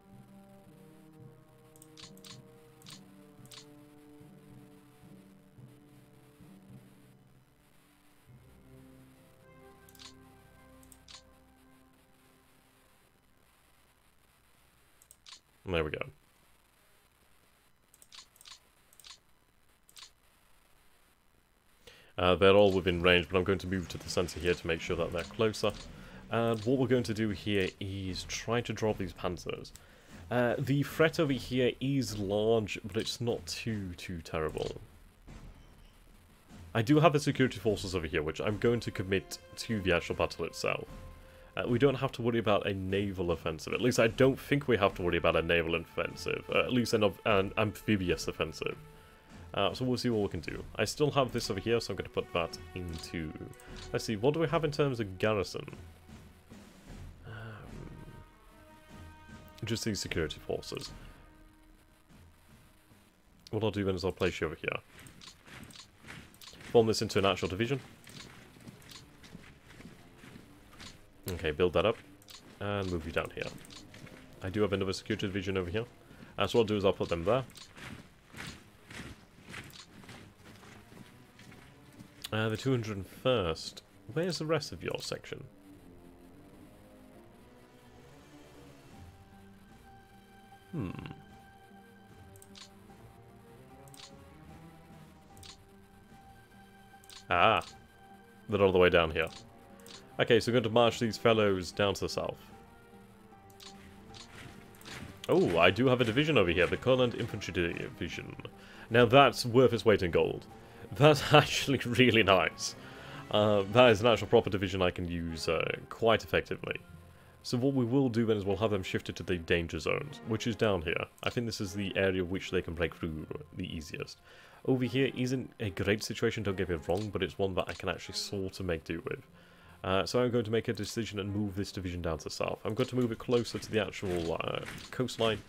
There we go. They're all within range, but I'm going to move to the centre here to make sure that they're closer. And what we're going to do here is try to drop these panzers. The threat over here is large, but it's not too terrible. I do have the security forces over here, which I'm going to commit to the actual battle itself. We don't have to worry about a naval offensive. At least I don't think we have to worry about a naval offensive. At least an amphibious offensive. So we'll see what we can do. I still have this over here, so I'm going to put that into... Let's see, what do we have in terms of garrison? Just these security forces. What I'll do then is I'll place you over here. Form this into an actual division. Okay, build that up. And move you down here. I do have another security division over here. So what I'll do is I'll put them there. The 201st. Where's the rest of your section? Ah. They're all the way down here. Okay, so we're going to march these fellows down to the south. Oh, I do have a division over here, the Courland Infantry Division. Now that's worth its weight in gold. That's actually really nice. That is an actual proper division I can use quite effectively. So what we will do then is we'll have them shifted to the danger zones, which is down here. I think this is the area which they can break through the easiest. Over here isn't a great situation, don't get me wrong, but it's one that I can actually sort of make do with. So I'm going to make a decision and move this division down to the south. I'm going to move it closer to the actual coastline.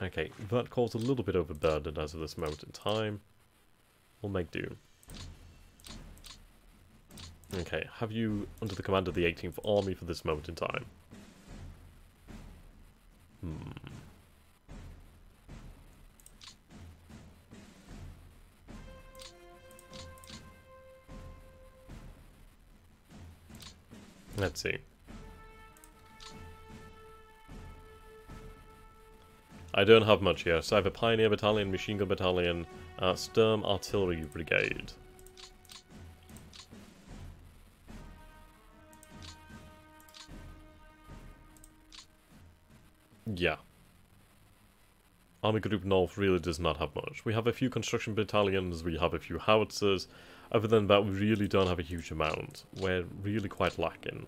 Okay, that caused a little bit overburdened as of this moment in time. We'll make do. Okay, have you under the command of the 18th Army for this moment in time? Let's see. I don't have much here. So I have a Pioneer Battalion, Machine Gun Battalion, Sturm Artillery Brigade. Yeah. Army Group North really does not have much. We have a few construction battalions, we have a few howitzers. Other than that, we really don't have a huge amount. We're really quite lacking.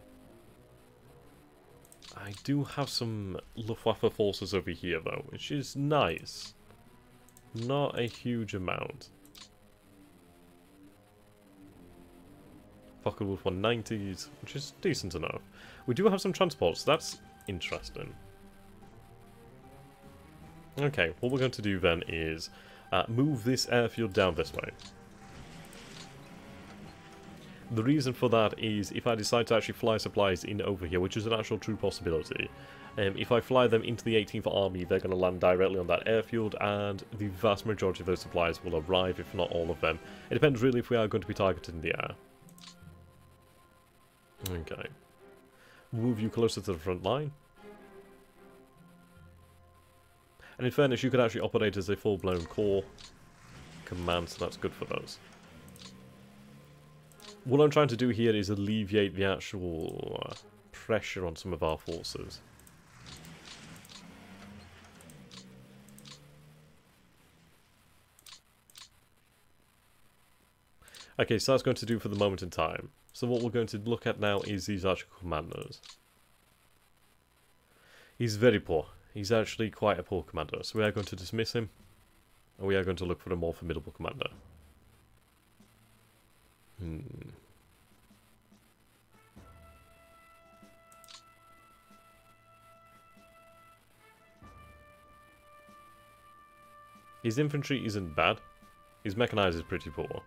I do have some Luftwaffe forces over here, though, which is nice. Not a huge amount. Focke-Wulf 190s, which is decent enough. We do have some transports, so that's interesting. Okay, what we're going to do then is move this airfield down this way. The reason for that is if I decide to actually fly supplies in over here, which is an actual true possibility, if I fly them into the 18th Army, they're going to land directly on that airfield, and the vast majority of those supplies will arrive, if not all of them. It depends really if we are going to be targeted in the air. Okay. Move you closer to the front line. And in fairness, you could actually operate as a full-blown core command, so that's good for those. What I'm trying to do here is alleviate the actual pressure on some of our forces. Okay, so that's going to do for the moment in time. So what we're going to look at now is these actual commanders. He's very poor. He's actually quite a poor commander, so we are going to dismiss him, and we are going to look for a more formidable commander. His infantry isn't bad. His mechanized is pretty poor.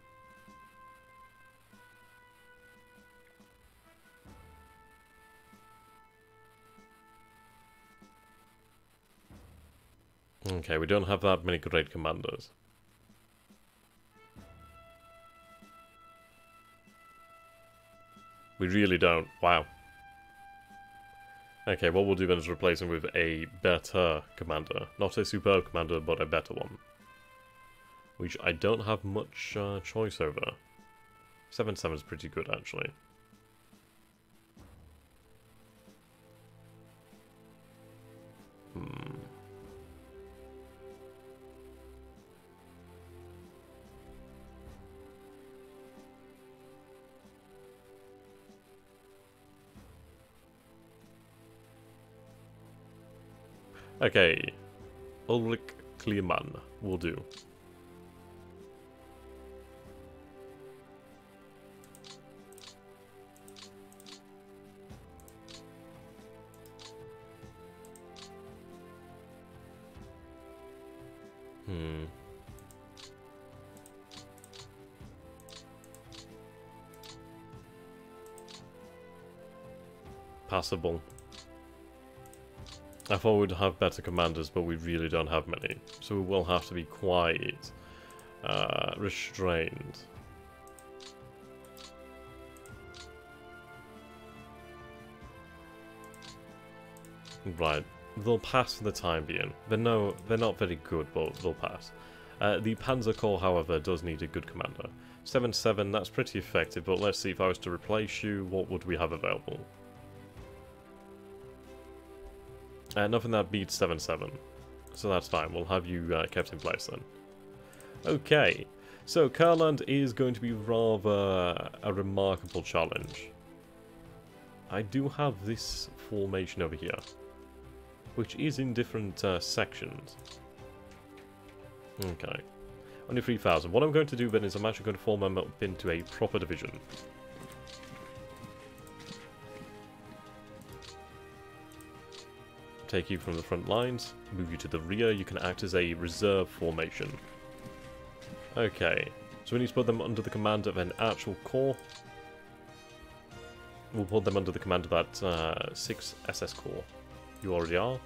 Okay, we don't have that many great commanders. We really don't. Wow. Okay, what we'll do then is replace him with a better commander. Not a superb commander, but a better one. Which I don't have much choice over. 7-7 is pretty good, actually. Okay, Ulrich Kliemann will do. Passable. I thought we'd have better commanders, but we really don't have many. So we will have to be quite restrained. Right, they'll pass for the time being. They're not very good, but they'll pass. The Panzer Corps, however, does need a good commander. 7-7, that's pretty effective, but let's see if I was to replace you, what would we have available? Nothing that beats 7-7. So that's fine, we'll have you kept in place then. Okay, so Kurland is going to be rather a remarkable challenge. I do have this formation over here, which is in different sections. Okay, only 3,000. What I'm going to do then is I'm actually going to form them up into a proper division. Take you from the front lines, move you to the rear. You can act as a reserve formation. Okay, so we need to put them under the command of an actual corps. We'll put them under the command of that 6 SS Corps. You already are.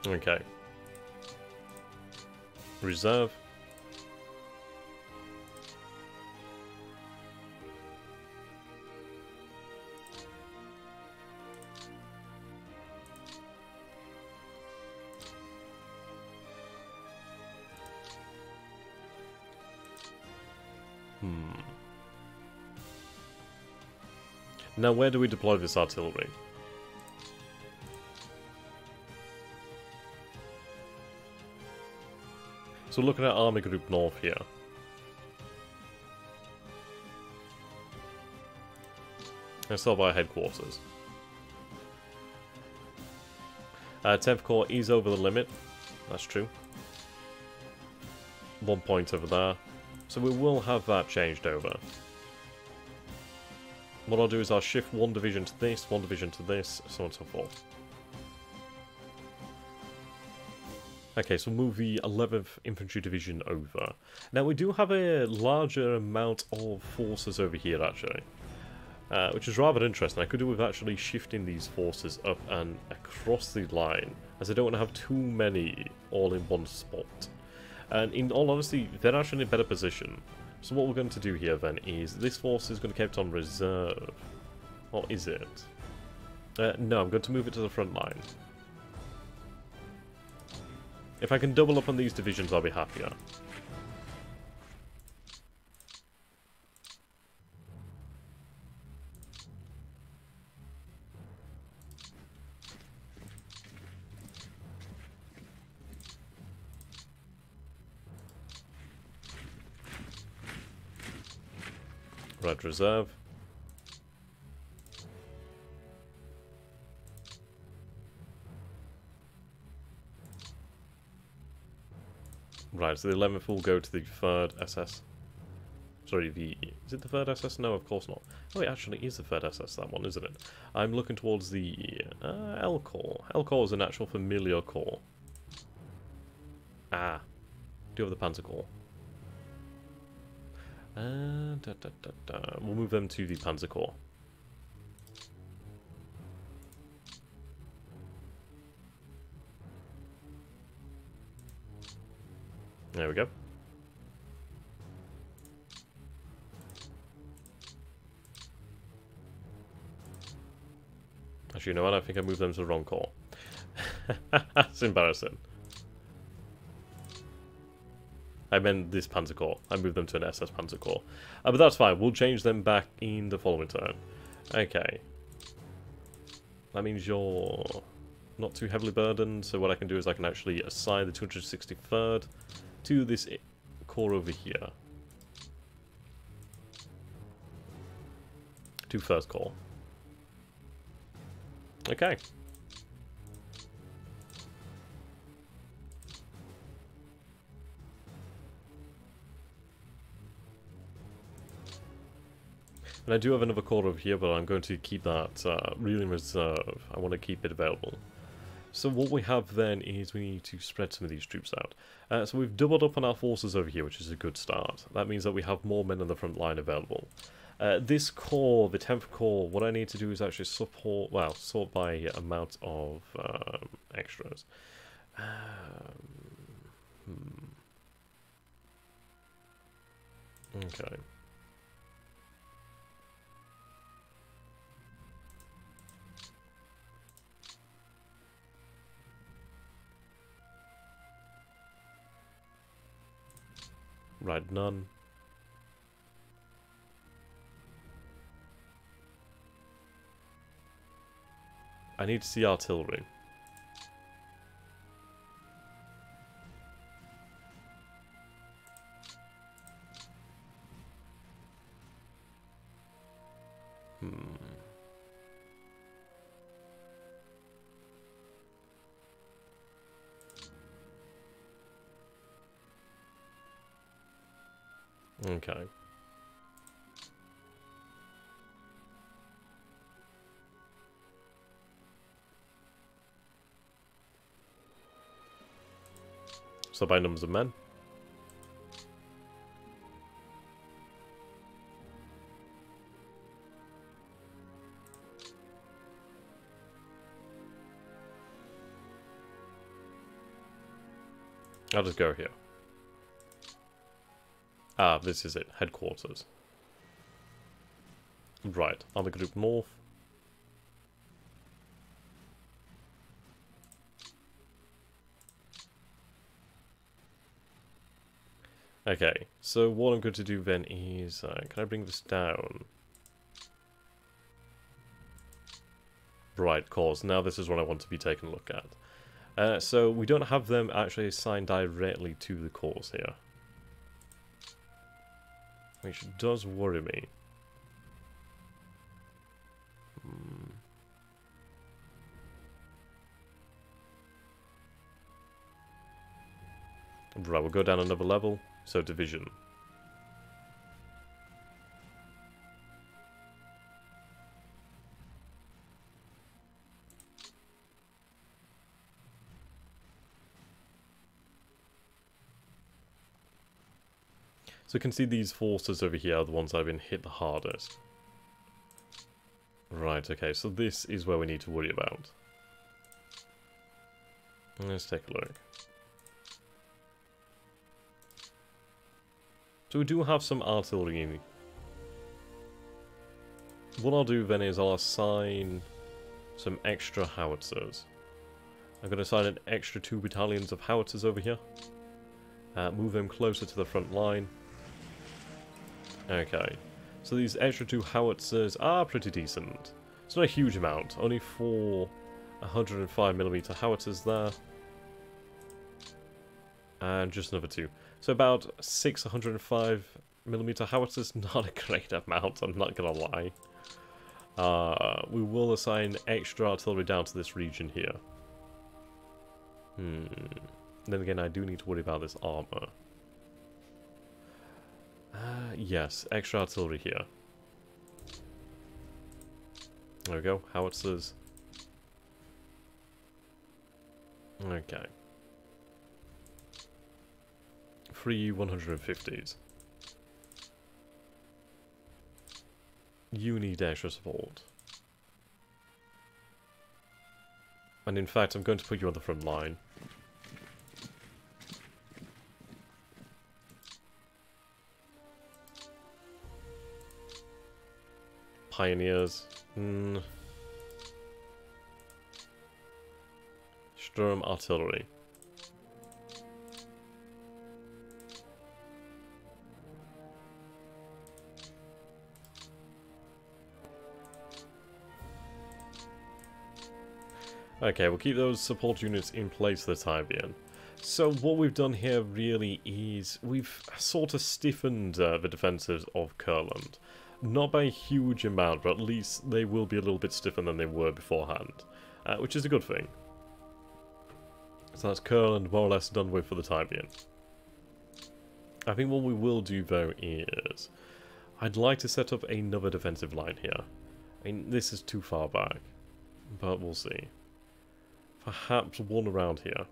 Okay. Reserve. Now, where do we deploy this artillery? So looking at Army Group North here. Let's start by headquarters. 10th Corps is over the limit. That's true. 1 point over there. So we will have that changed over. What I'll do is I'll shift 1 division to this, 1 division to this, so on and so forth. Okay, so move the 11th Infantry Division over. Now we do have a larger amount of forces over here actually. Which is rather interesting. I could do with actually shifting these forces up and across the line, as I don't want to have too many all in one spot. And in all honesty, they're actually in a better position. So what we're going to do here then is, this force is going to be kept on reserve. Or is it? No, I'm going to move it to the front line. If I can double up on these divisions, I'll be happier. Red reserve. Right, so the 11th will go to the 3rd SS. Sorry, is it the 3rd SS? No, of course not. Oh, it actually is the 3rd SS, that one, isn't it? I'm looking towards the L Corps. L Corps is an actual familiar corps. Ah. Do you have the Panzer Corps? We'll move them to the Panzer Corps. There we go. Actually, you know what? I think I moved them to the wrong corps. That's embarrassing. I meant this Panzer Corps. I moved them to an SS Panzer Corps. But that's fine. We'll change them back in the following turn. Okay. That means you're not too heavily burdened. So what I can do is I can actually assign the 263rd to this corps over here. To 1st Corps. Okay. And I do have another corps over here, but I'm going to keep that really in reserve. I want to keep it available. So what we have then is we need to spread some of these troops out. So we've doubled up on our forces over here, which is a good start. That means that we have more men on the front line available. This corps, the 10th Corps, what I need to do is actually support, well, sort by amount of extras. Okay. Right, none. I need to see artillery. Okay. So by numbers of men. I'll just go here. Ah, this is it. Headquarters. Right. Army Group North. Okay, so what I'm going to do then is... can I bring this down? Right, of course. Now this is what I want to be taking a look at. So we don't have them actually assigned directly to the cores here. Which does worry me. Right, we'll go down another level. So division. So you can see these forces over here are the ones that have been hit the hardest. Right, okay, so this is where we need to worry about. Let's take a look. So we do have some artillery in. What I'll do then is I'll assign some extra howitzers. I'm going to assign an extra 2 battalions of howitzers over here. Move them closer to the front line. Okay. So these extra 2 howitzers are pretty decent. It's not a huge amount. Only 4 105mm howitzers there. And just another 2. So about 6 105mm howitzers. Not a great amount, I'm not going to lie. We will assign extra artillery down to this region here. Then again, I do need to worry about this armor. Yes, extra artillery here. There we go, howitzers. Okay. 3 150s. You need extra support. And in fact, I'm going to put you on the front line. Pioneers. Sturm artillery. Okay, we'll keep those support units in place for the time being. So what we've done here really is we've sort of stiffened the defences of Kurland. Not by a huge amount, but at least they will be a little bit stiffer than they were beforehand, which is a good thing. So that's Kurland more or less done with for the time being. I think what we will do though is I'd like to set up another defensive line here. I mean, this is too far back, but we'll see. Perhaps one around here.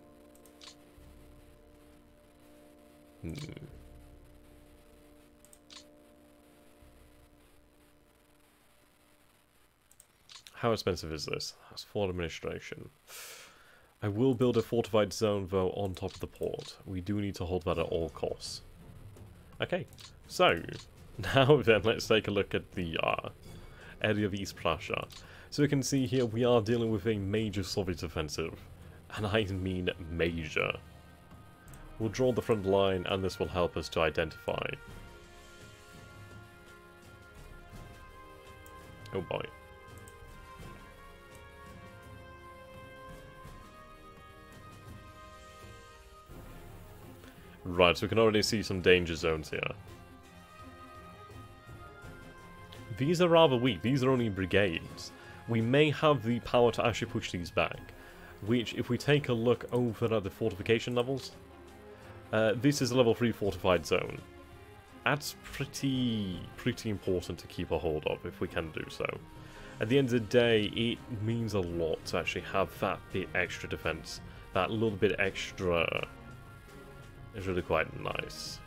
How expensive is this? That's for administration. I will build a fortified zone though on top of the port. We do need to hold that at all costs. Okay, so now then let's take a look at the area of East Prussia. So we can see here we are dealing with a major Soviet offensive. And I mean major. We'll draw the front line and this will help us to identify. Oh boy. Right, so we can already see some danger zones here. These are rather weak, these are only brigades. We may have the power to actually push these back. Which, if we take a look over at the fortification levels, this is a level 3 fortified zone. That's pretty important to keep a hold of, if we can do so. At the end of the day, it means a lot to actually have that bit extra defense. That little bit extra is really quite nice.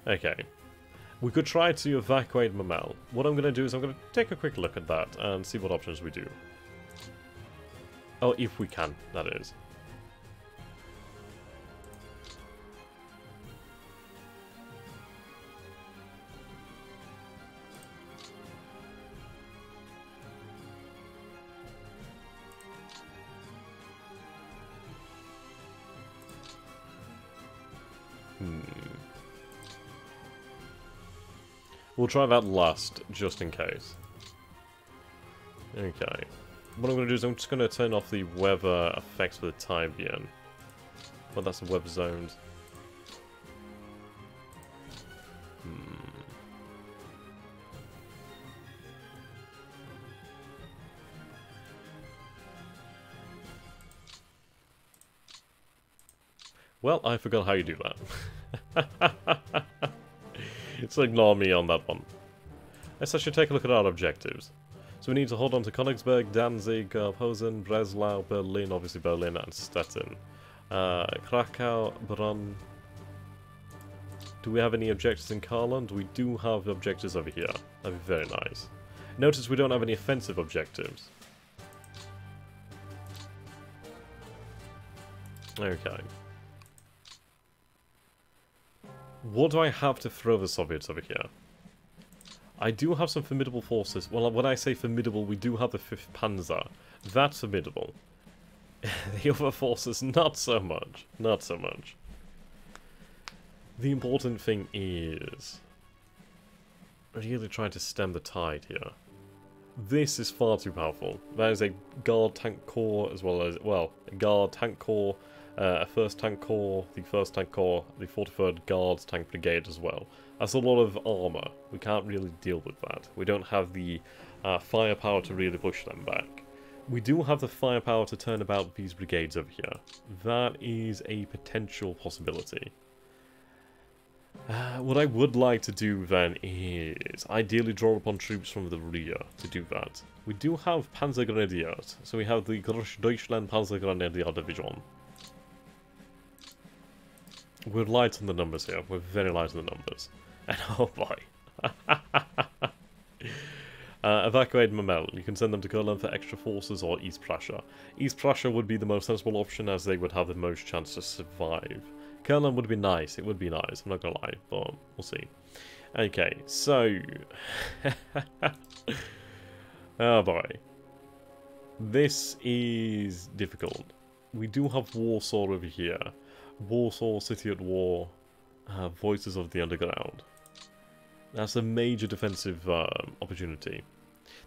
Okay. We could try to evacuate Mamel. What I'm going to do is I'm going to take a quick look at that and see what options we do. Oh, if we can, that is. We'll try that last, just in case. Okay. What I'm going to do is I'm just going to turn off the weather effects for the time being. Well, that's the weather zones. Well, I forgot how you do that. So ignore me on that one. Let's actually take a look at our objectives. So we need to hold on to Königsberg, Danzig, Posen, Breslau, Berlin, obviously Berlin, and Stettin. Krakow, Brunn. Do we have any objectives in Karland? We do have objectives over here. That'd be very nice. Notice we don't have any offensive objectives. Okay. What do I have to throw the Soviets over here? I do have some formidable forces. Well, when I say formidable, we do have the 5th Panzer. That's formidable. The other forces, not so much. Not so much. The important thing is really trying to stem the tide here. This is far too powerful. That is a Guard Tank Corps as well as, well, a Guard Tank Corps, a 1st Tank Corps, the 1st Tank Corps, the 43rd Guards Tank Brigade as well. That's a lot of armour. We can't really deal with that. We don't have the firepower to really push them back. We do have the firepower to turn about these brigades over here. That is a potential possibility. What I would like to do then is ideally draw upon troops from the rear to do that. We do have Panzer Grenadiers, so we have the Deutschland Panzer Grenadier Division. We're light on the numbers here. We're very light on the numbers. And oh boy. Evacuate Memel. You can send them to Kurland for extra forces or East Prussia. East Prussia would be the most sensible option as they would have the most chance to survive. Kurland would be nice. It would be nice. I'm not gonna lie, but we'll see. Okay, so... oh boy. This is difficult. We do have Warsaw over here. Warsaw, City at War, Voices of the Underground. That's a major defensive opportunity.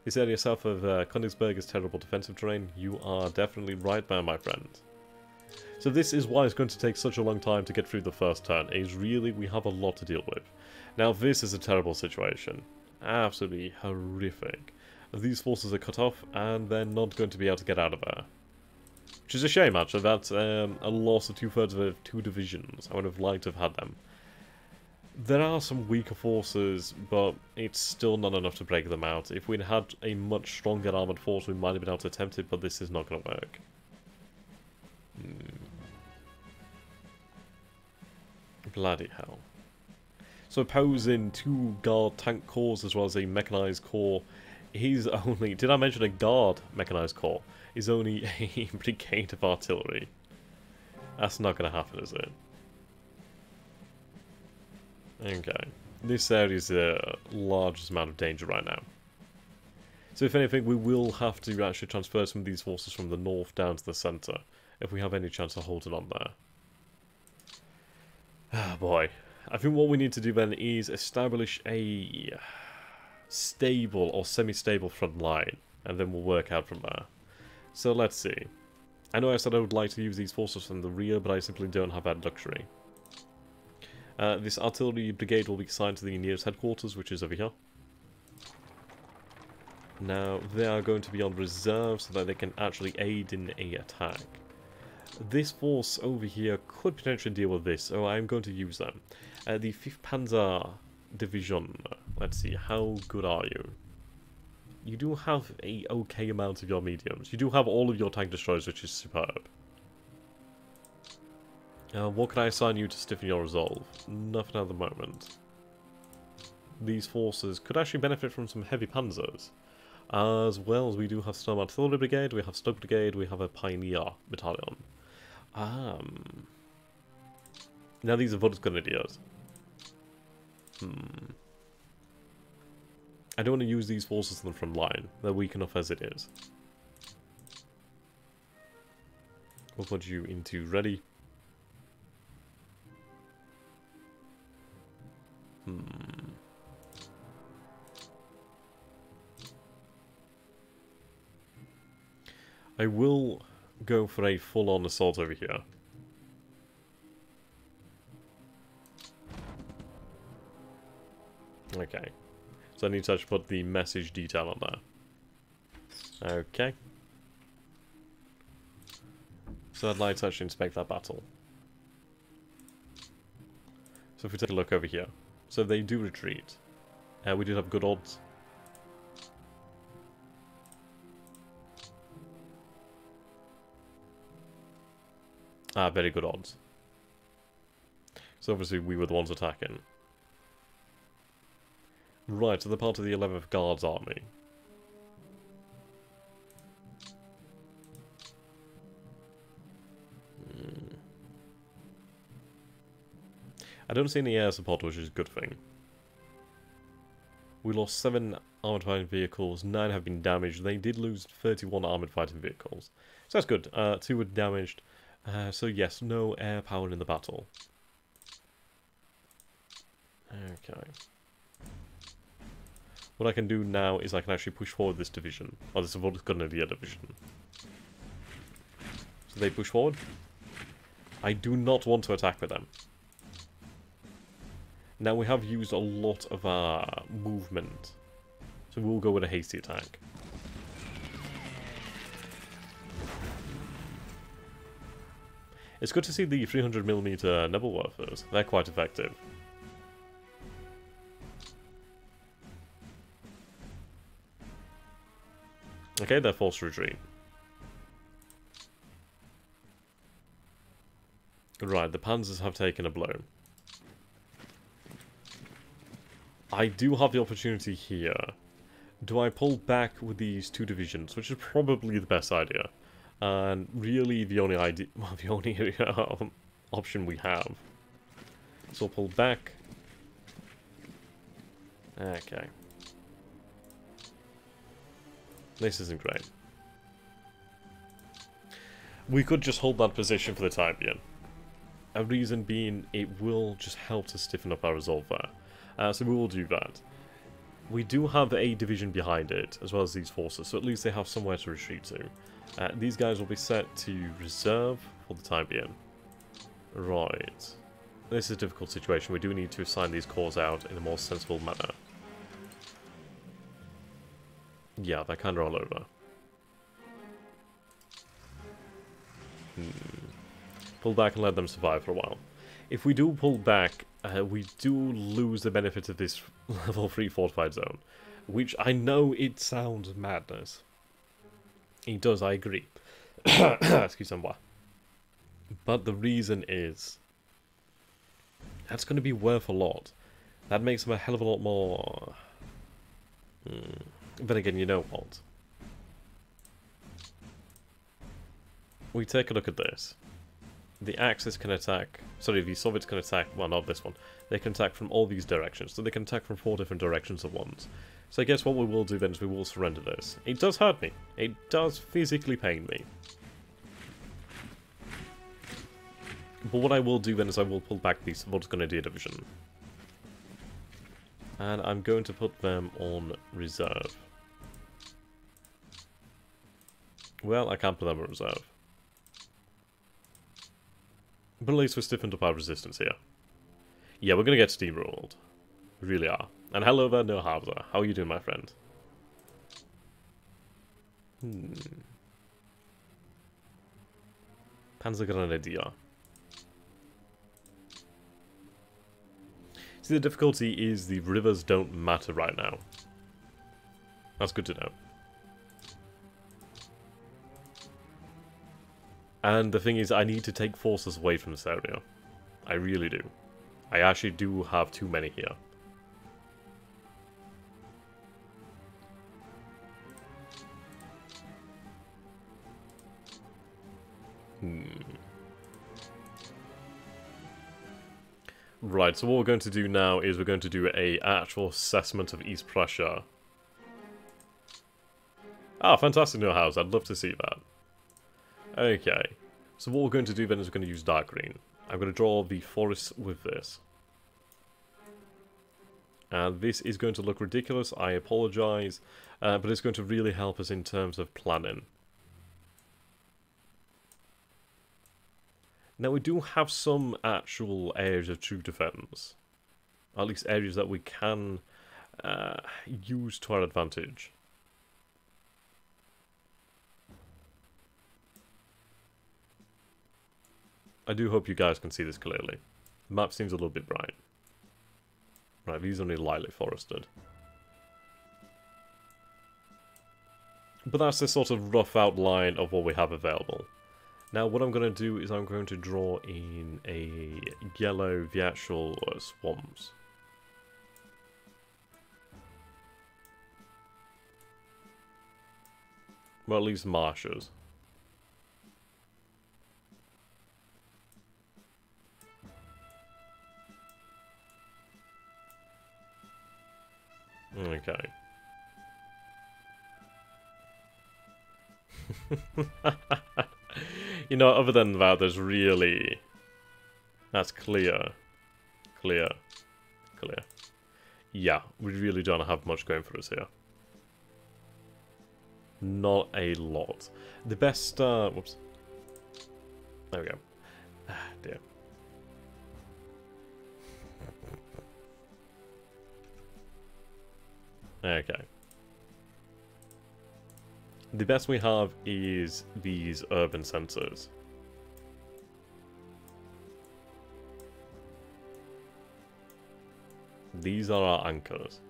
This area south of Königsberg is terrible defensive terrain. You are definitely right there, my friend. So this is why it's going to take such a long time to get through the first turn, is really we have a lot to deal with. Now this is a terrible situation. Absolutely horrific. These forces are cut off and they're not going to be able to get out of there. Which is a shame, actually. That's a loss of 2/3 of 2 divisions. I would have liked to have had them. There are some weaker forces, but it's still not enough to break them out. If we'd had a much stronger armoured force, we might have been able to attempt it, but this is not going to work. Bloody hell. So opposing 2 Guard Tank Corps as well as a Mechanized Corps, he's only... Did I mention a Guard Mechanized Corps? Is only a brigade of artillery. That's not going to happen, is it? Okay. This area is the largest amount of danger right now. So if anything, we will have to actually transfer some of these forces from the north down to the centre, if we have any chance of holding on there. Ah, boy. I think what we need to do then is establish a stable or semi-stable front line, and then we'll work out from there. So let's see. I know I said I would like to use these forces from the rear, but I simply don't have that luxury. This artillery brigade will be assigned to the nearest headquarters, which is over here. Now, they are going to be on reserve so that they can actually aid in a attack. This force over here could potentially deal with this, so I'm going to use them. The 5th Panzer Division. Let's see, how good are you? You do have a okay amount of your mediums. You do have all of your tank destroyers, which is superb. What can I assign you to stiffen your resolve? Nothing at the moment. These forces could actually benefit from some heavy panzers. As well as we do have Storm Artillery Brigade, we have Stoke Brigade, we have a Pioneer Battalion. Now these are Votes Grenadiers. I don't want to use these forces on the front line. They're weak enough as it is. We'll put you into ready. I will go for a full-on assault over here. Okay. So I need to actually put the message detail on there. Okay. So I'd like to actually inspect that battle. So if we take a look over here. So they do retreat. We did have good odds. Very good odds. So obviously we were the ones attacking. Right, so they're part of the 11th Guards Army. I don't see any air support, which is a good thing. We lost 7 armoured fighting vehicles, 9 have been damaged. They did lose 31 armoured fighting vehicles. So that's good. 2 were damaged. So yes, no air power in the battle. Okay. What I can do now is I can actually push forward this division. Or this Grenadier division. So they push forward. I do not want to attack with them. Now we have used a lot of our movement. So we'll go with a hasty attack. It's good to see the 300mm Nebelwerfers. They're quite effective. Okay, they're forced to retreat. Right, the Panzers have taken a blow. I do have the opportunity here. Do I pull back with these 2 divisions, which is probably the best idea. And really the only idea, well, the only option we have. So I'll pull back. Okay. This isn't great. We could just hold that position for the time being. A reason being, it will just help to stiffen up our resolve there. So we will do that. We do have a division behind it, as well as these forces, so at least they have somewhere to retreat to. These guys will be set to reserve for the time being. Right. This is a difficult situation. We do need to assign these corps out in a more sensible manner. Yeah, they're kind of all over. Pull back and let them survive for a while. If we do pull back, we do lose the benefit of this level 3 fortified zone. Which I know it sounds madness. It does, I agree. Excuse me. But the reason is, that's going to be worth a lot. That makes them a hell of a lot more... But again, you know what? We take a look at this. The Axis can attack... Sorry, the Soviets can attack... Well, not this one. They can attack from all these directions. So they can attack from 4 different directions at once. So I guess what we will do then is we will surrender this. It does hurt me. It does physically pain me. But what I will do then is I will pull back the Grenadier division. And I'm going to put them on reserve. Well, I can't put them on reserve. But at least we're stiffened up our resistance here. Yeah, we're going to get steamrolled. We really are. And hello there, No Hauser. How are you doing, my friend? Panzer Grenadier. See, the difficulty is the rivers don't matter right now. That's good to know. And the thing is, I need to take forces away from this area. I really do. I actually do have too many here. Right, so what we're going to do now is we're going to do a actual assessment of East Prussia. Ah, fantastic, No House. I'd love to see that. Okay, so what we're going to do then is we're going to use dark green. I'm going to draw the forest with this. And this is going to look ridiculous, I apologise, but it's going to really help us in terms of planning. Now we do have some actual areas of true defence. At least areas that we can use to our advantage. I do hope you guys can see this clearly. The map seems a little bit bright. Right, these are only lightly forested. But that's the sort of rough outline of what we have available. Now what I'm going to do is I'm going to draw in a yellow the actual swamps. Well, at least marshes. Okay. You know, other than that, there's really... That's clear. Clear. Clear. Yeah, we really don't have much going for us here. Not a lot. The best, whoops. There we go. Ah, dear. Okay. The best we have is these urban centres. These are our anchors.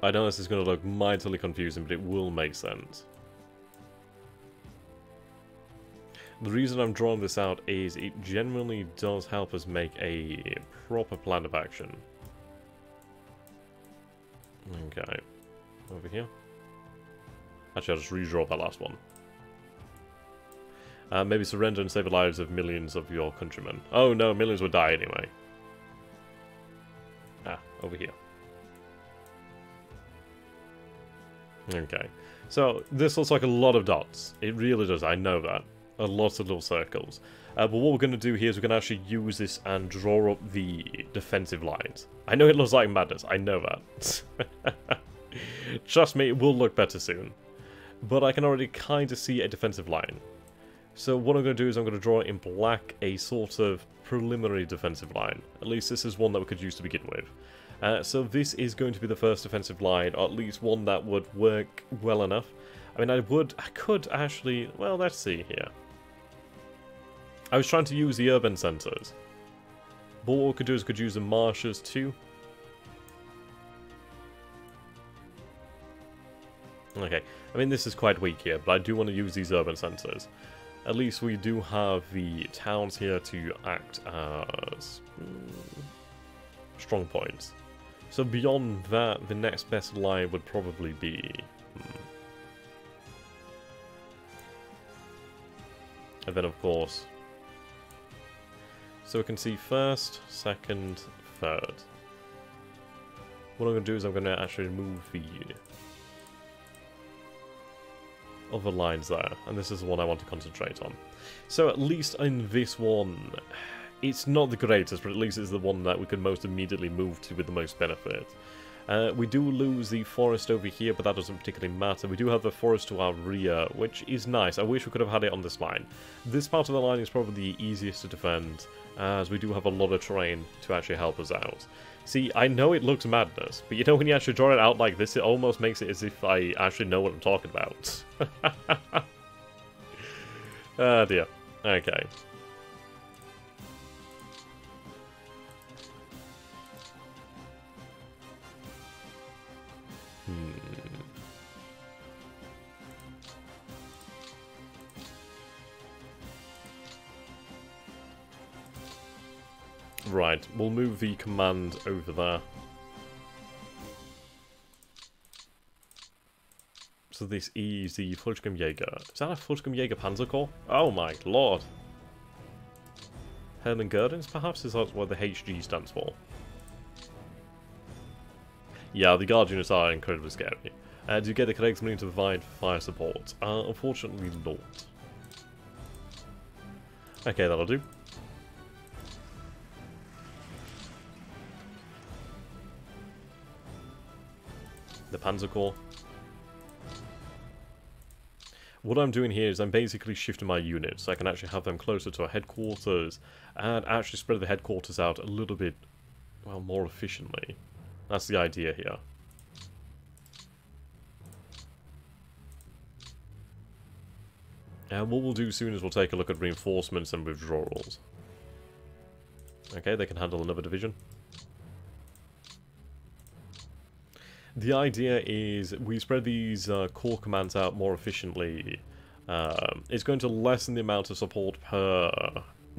I know this is going to look mightily confusing, but it will make sense. The reason I'm drawing this out is it generally does help us make a proper plan of action. Okay. Over here. Actually, I'll just redraw that last one. Maybe surrender and save the lives of millions of your countrymen. Oh no, millions would die anyway. Ah, over here. Okay. So, this looks like a lot of dots. It really does, I know that. A lot of little circles. But what we're going to do here is we're going to actually use this and draw up the defensive lines. I know it looks like madness, I know that. Trust me, it will look better soon. But I can already kind of see a defensive line. So what I'm going to do is I'm going to draw in black a sort of preliminary defensive line. At least this is one that we could use to begin with. So this is going to be the first defensive line, or at least one that would work well enough. I mean, I could actually, well, let's see here. I was trying to use the urban centres. But what we could do is we could use the marshes too. Okay, I mean this is quite weak here, but I do want to use these urban centres. At least we do have the towns here to act as strong points. So beyond that, the next best line would probably be... And then of course... So we can see first, second, third. What I'm going to do is I'm going to actually move the other lines there, and this is the one I want to concentrate on. So at least in this one, it's not the greatest, but at least it's the one that we can most immediately move to with the most benefit. We do lose the forest over here, but that doesn't particularly matter. We do have the forest to our rear, which is nice. I wish we could have had it on this line. This part of the line is probably the easiest to defend, as we do have a lot of terrain to actually help us out. See, I know it looks madness, but you know when you actually draw it out like this, it almost makes it as if I actually know what I'm talking about. Ah dear. Okay. Right, we'll move the command over there. So this is the Jäger. Is that a Jäger Panzer Corps? Oh my lord. Hermann Gerdings, perhaps? Is that what the HG stands for? Yeah, the guard units are incredibly scary. Do you get the Kriegsmarine to provide fire support? Unfortunately not. Okay, that'll do. The Panzer Corps. What I'm doing here is I'm basically shifting my units so I can actually have them closer to our headquarters and actually spread the headquarters out a little bit, well, more efficiently. That's the idea here. And what we'll do soon is we'll take a look at reinforcements and withdrawals. Okay, they can handle another division. The idea is we spread these core commands out more efficiently. It's going to lessen the amount of support per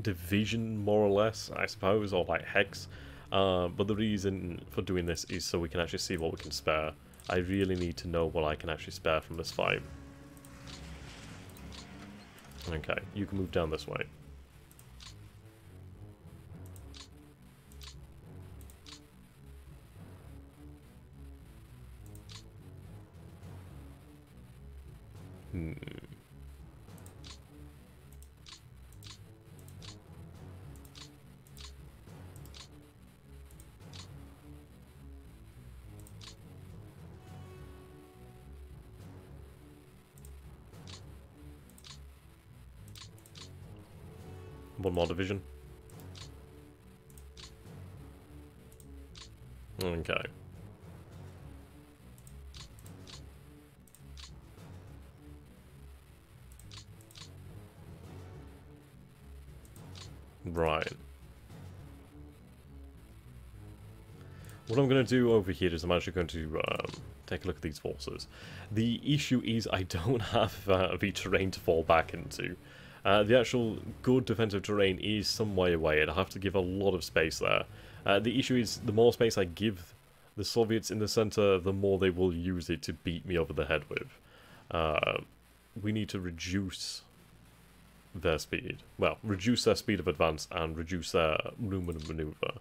division, more or less, I suppose, or like hex. But the reason for doing this is so we can actually see what we can spare. I really need to know what I can actually spare from this fight. Okay, you can move down this way. One more division. Okay. Right. What I'm going to do over here is I'm actually going to take a look at these forces. The issue is I don't have the terrain to fall back into. The actual good defensive terrain is some way away, and I have to give a lot of space there. The issue is, the more space I give the Soviets in the center, the more they will use it to beat me over the head with. We need to reduce their speed. Well, reduce their speed of advance and reduce their room and maneuver.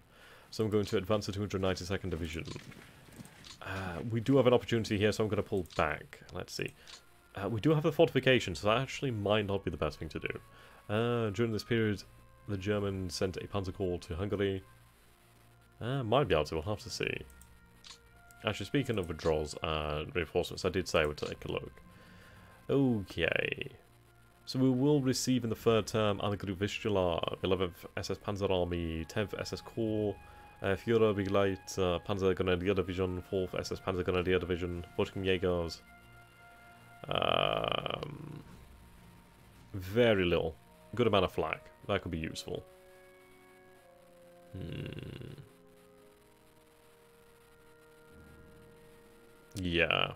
So I'm going to advance the 292nd Division. We do have an opportunity here, so I'm going to pull back. Let's see. We do have the fortifications, so that actually might not be the best thing to do. During this period, the Germans sent a Panzer Corps to Hungary. Might be able to, we'll have to see. Actually, speaking of withdrawals and reinforcements, I did say I would take a look. Okay. So we will receive in the third term Angriff Vistula, 11th SS Panzer Army, 10th SS Corps, Führer Begleit, Panzer Grenadier Division, 4th SS Panzer Grenadier Division, Jägers. Very little. Good amount of flak. That could be useful. Yeah.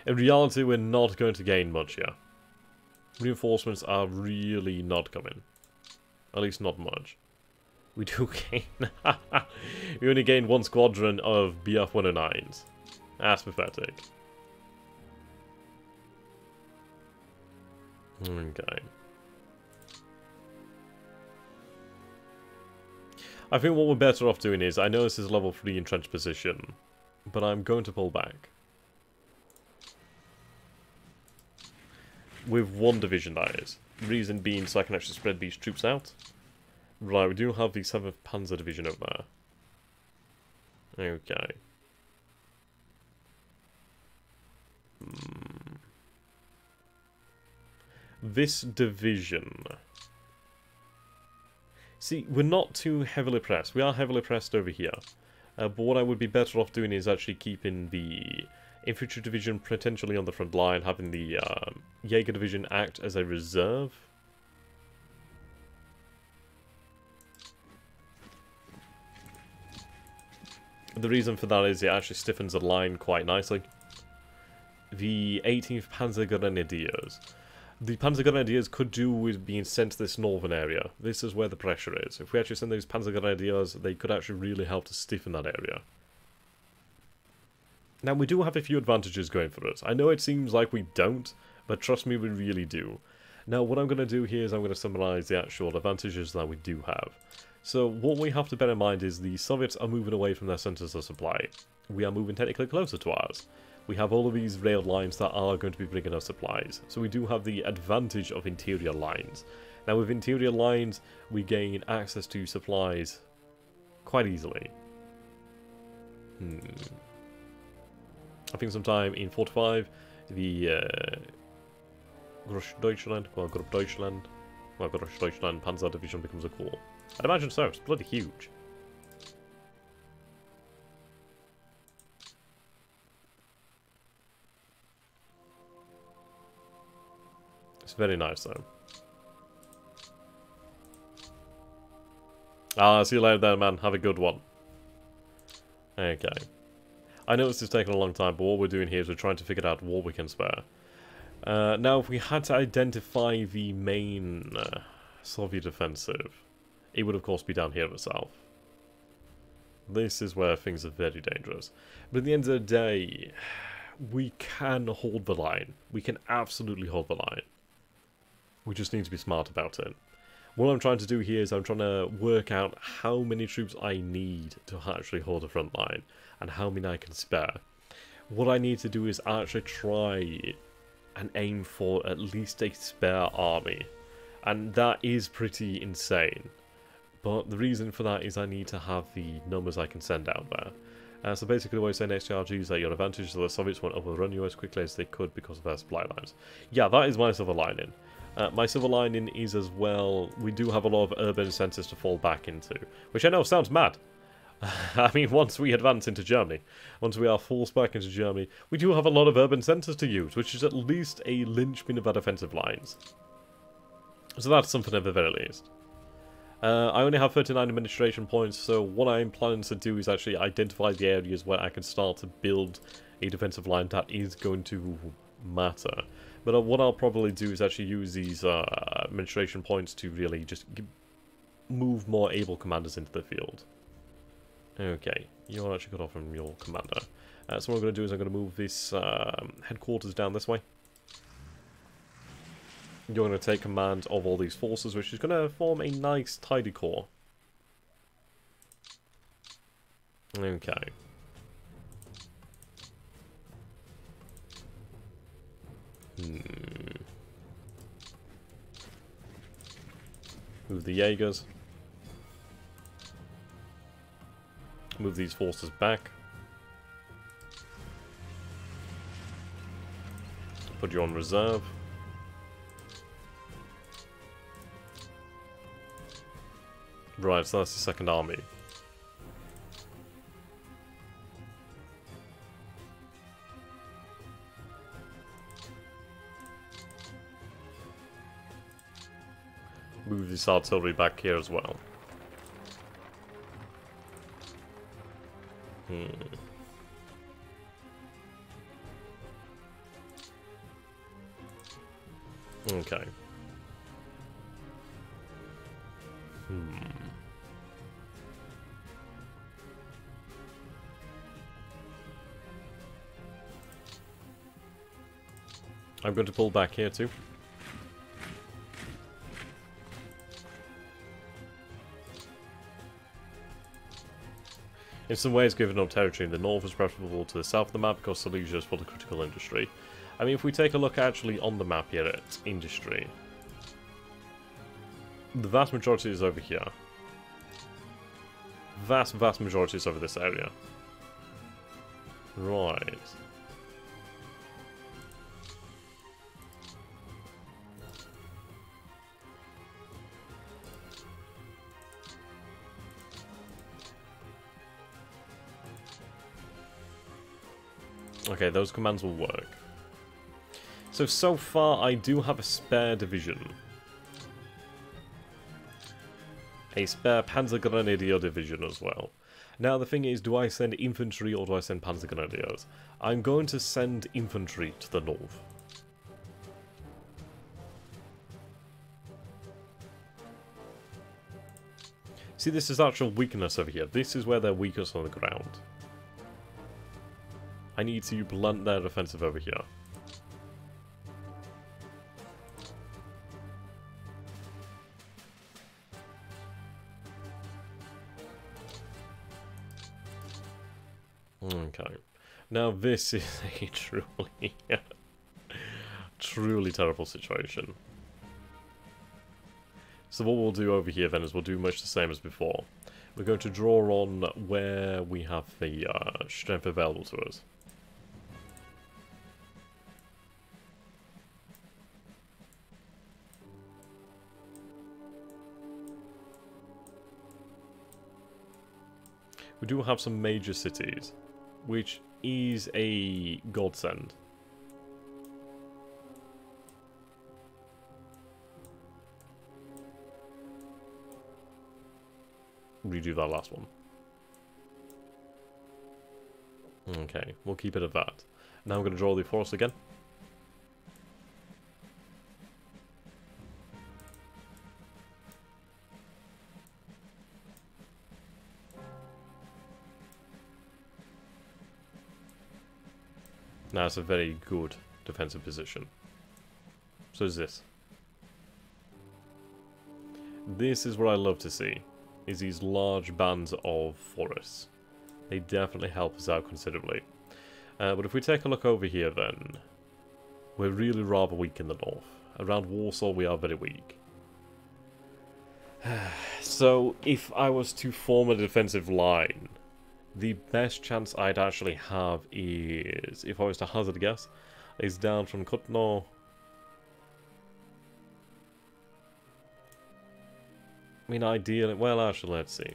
In reality, we're not going to gain much here. Reinforcements are really not coming. At least not much. We do gain... we only gain one squadron of BF-109s. That's pathetic. Okay. I think what we're better off doing is, I know this is level 3 entrenched position, but I'm going to pull back. With one division, that is. Reason being so I can actually spread these troops out. Right, we do have the 7th Panzer Division up there. Okay. This division... See, we're not too heavily pressed. We are heavily pressed over here. But what I would be better off doing is actually keeping the Infantry Division potentially on the front line, having the Jaeger Division act as a reserve. The reason for that is it actually stiffens the line quite nicely. The 18th Panzer Grenadiers. The Panzer Grenadiers could do with being sent to this northern area. This is where the pressure is. If we actually send those Panzer Grenadiers, they could actually really help to stiffen that area. Now, we do have a few advantages going for us. I know it seems like we don't, but trust me, we really do. Now, what I'm going to do here is I'm going to summarize the actual advantages that we do have. So, what we have to bear in mind is the Soviets are moving away from their centers of supply. We are moving technically closer to ours. we have all of these rail lines that are going to be bringing us supplies. So we do have the advantage of interior lines. Now with interior lines, we gain access to supplies quite easily. I think sometime in 45, the Großdeutschland Panzer Division becomes a core. I'd imagine so, it's bloody huge. It's very nice though. See you later then, man. Have a good one. Okay. I know this is taking a long time, but what we're doing here is we're trying to figure out what we can spare. Now, if we had to identify the main Soviet offensive, it would of course be down here in the south. This is where things are very dangerous. But at the end of the day, we can hold the line. We can absolutely hold the line. We just need to be smart about it. What I'm trying to do here is I'm trying to work out how many troops I need to actually hold the front line, and how many I can spare. What I need to do is actually try and aim for at least a spare army. And that is pretty insane. But the reason for that is I need to have the numbers I can send out there. So basically what you're saying, XTRG, is that your advantage is that the Soviets won't overrun you as quickly as they could because of their supply lines. Yeah, that is my silver lining. My silver lining is as well, we do have a lot of urban centres to fall back into. Which I know sounds mad. I mean, once we advance into Germany, once we are forced back into Germany, we do have a lot of urban centres to use, which is at least a linchpin of our defensive lines. So that's something at the very least. I only have 39 administration points, so what I'm planning to do is actually identify the areas where I can start to build a defensive line that is going to matter. But what I'll probably do is actually use these administration points to really just move more able commanders into the field. Okay, you're actually cut off from your commander. So what I'm going to do is I'm going to move this headquarters down this way. You're going to take command of all these forces, which is going to form a nice, tidy core. Okay. Move the Jaegers. Move these forces back. Put you on reserve. Right, so that's the second army. Move this artillery back here as well. Okay. I'm going to pull back here too. In some ways, giving up territory in the north is preferable to the south of the map because Silesia is for the critical industry. I mean, if we take a look actually on the map here at industry, the vast majority is over here. Vast majority is over this area. Right. Okay, those commands will work. So far I do have a spare division. A spare Panzer Grenadier division as well. Now the thing is, do I send infantry or do I send Panzer Grenadiers? I'm going to send infantry to the north. See, this is actual weakness over here. This is where they're weakest on the ground. I need to blunt their offensive over here. Okay. Now this is a truly terrible situation. So what we'll do over here then is we'll do much the same as before. We're going to draw on where we have the strength available to us. We do have some major cities, which is a godsend. Redo that last one. Okay, we'll keep it at that. Now I'm going to draw the forest again. Now it's a very good defensive position. So is this. This is what I love to see, is these large bands of forests. They definitely help us out considerably. But if we take a look over here then, we're really rather weak in the north. Around Warsaw we are very weak. So if I was to form a defensive line, the best chance I'd actually have is, if I was to hazard a guess, is down from Kutno. I mean, ideally, well, actually, let's see.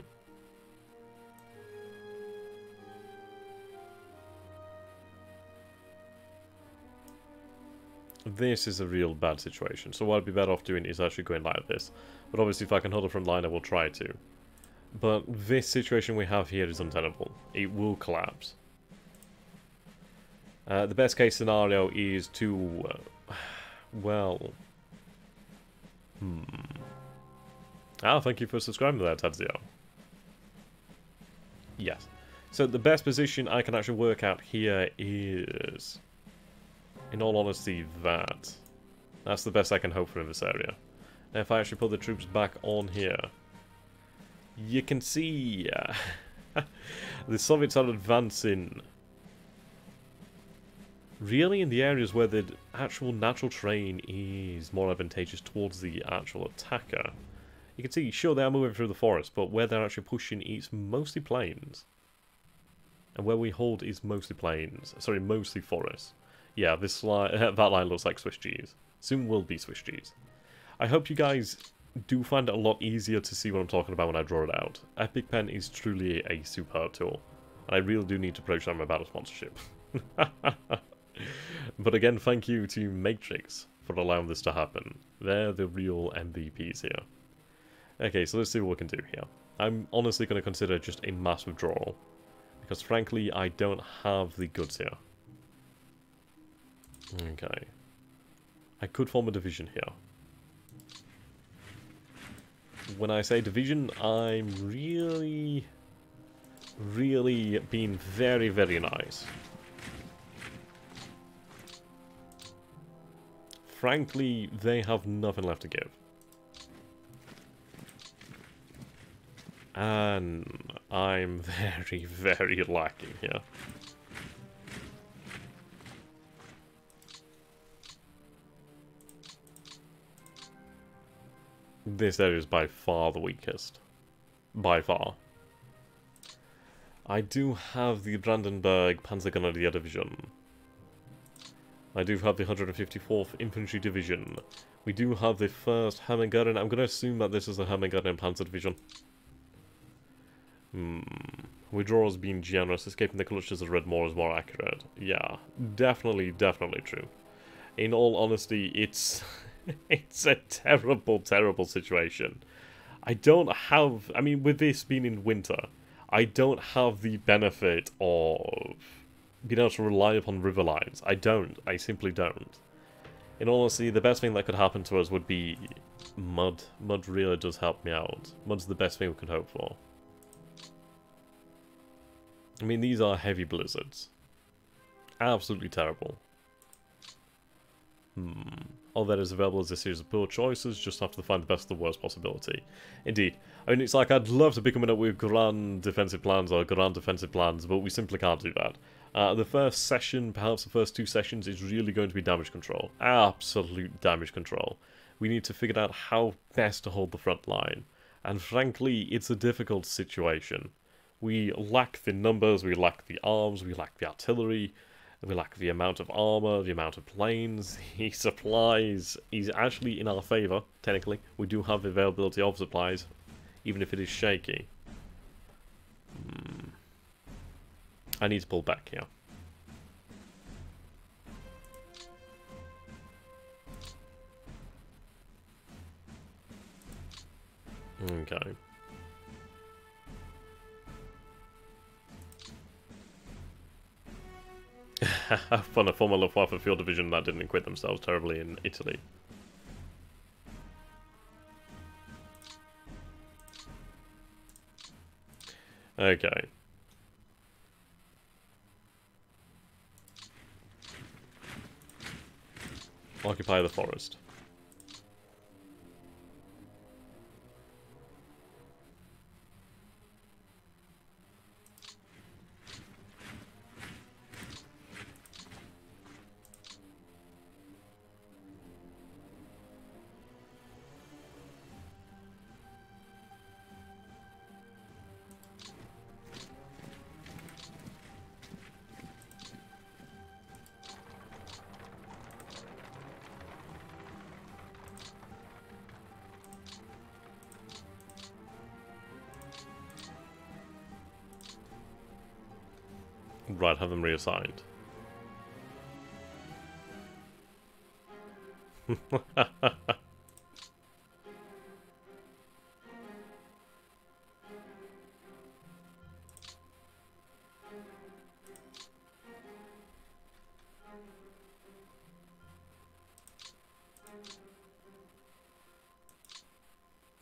This is a real bad situation, so what I'd be better off doing is actually going like this. But obviously, if I can hold a front line, I will try to. But this situation we have here is untenable. It will collapse. The best case scenario is to, well... Ah, thank you for subscribing to that, Tadzio. Yes. So the best position I can actually work out here is, in all honesty, that. That's the best I can hope for in this area. Now if I actually put the troops back on here, you can see the Soviets are advancing really in the areas where the actual natural terrain is more advantageous towards the actual attacker. You can see, sure, they are moving through the forest, but where they're actually pushing is mostly plains. And where we hold is mostly plains. Sorry, mostly forest. Yeah, this that line looks like Swiss cheese. Soon will be Swiss cheese. I hope you guys do find it a lot easier to see what I'm talking about when I draw it out. Epic Pen is truly a superb tool. And I really do need to approach them about a sponsorship. But again, thank you to Matrix for allowing this to happen. They're the real MVPs here. Okay, so let's see what we can do here. I'm honestly going to consider just a mass withdrawal, because frankly, I don't have the goods here. Okay. I could form a division here. When I say division, I'm really being very, very nice. Frankly, they have nothing left to give. And I'm very, very lacking here. This area is by far the weakest. By far. I do have the Brandenburg Panzergrenadier Division. I do have the 154th Infantry Division. We do have the 1st Hermengaren. I'm going to assume that this is a Hermengaren Panzer Division. Withdrawals being generous, escaping the clutches of Red Moor is more accurate. Yeah, definitely true. In all honesty, it's it's a terrible, terrible situation. I don't have, I mean, with this being in winter, I don't have the benefit of being able to rely upon river lines. I simply don't. In all honesty, the best thing that could happen to us would be mud. Mud really does help me out. Mud's the best thing we can hope for. I mean, these are heavy blizzards. Absolutely terrible. All that is available is a series of poor choices, just have to find the best of the worst possibility. Indeed. I mean, it's like, I'd love to be coming up with grand defensive plans or grand defensive plans, but we simply can't do that. The first session, perhaps the first 2 sessions, is really going to be damage control. Absolute damage control. We need to figure out how best to hold the front line. And frankly, it's a difficult situation. We lack the numbers, we lack the arms, we lack the artillery, we lack the amount of armor, the amount of planes, the supplies is actually in our favor, technically. We do have the availability of supplies, even if it is shaky. I need to pull back here. Okay. Have fun, a former Luftwaffe field division that didn't acquit themselves terribly in Italy. Okay. Occupy the forest. Right, have them reassigned.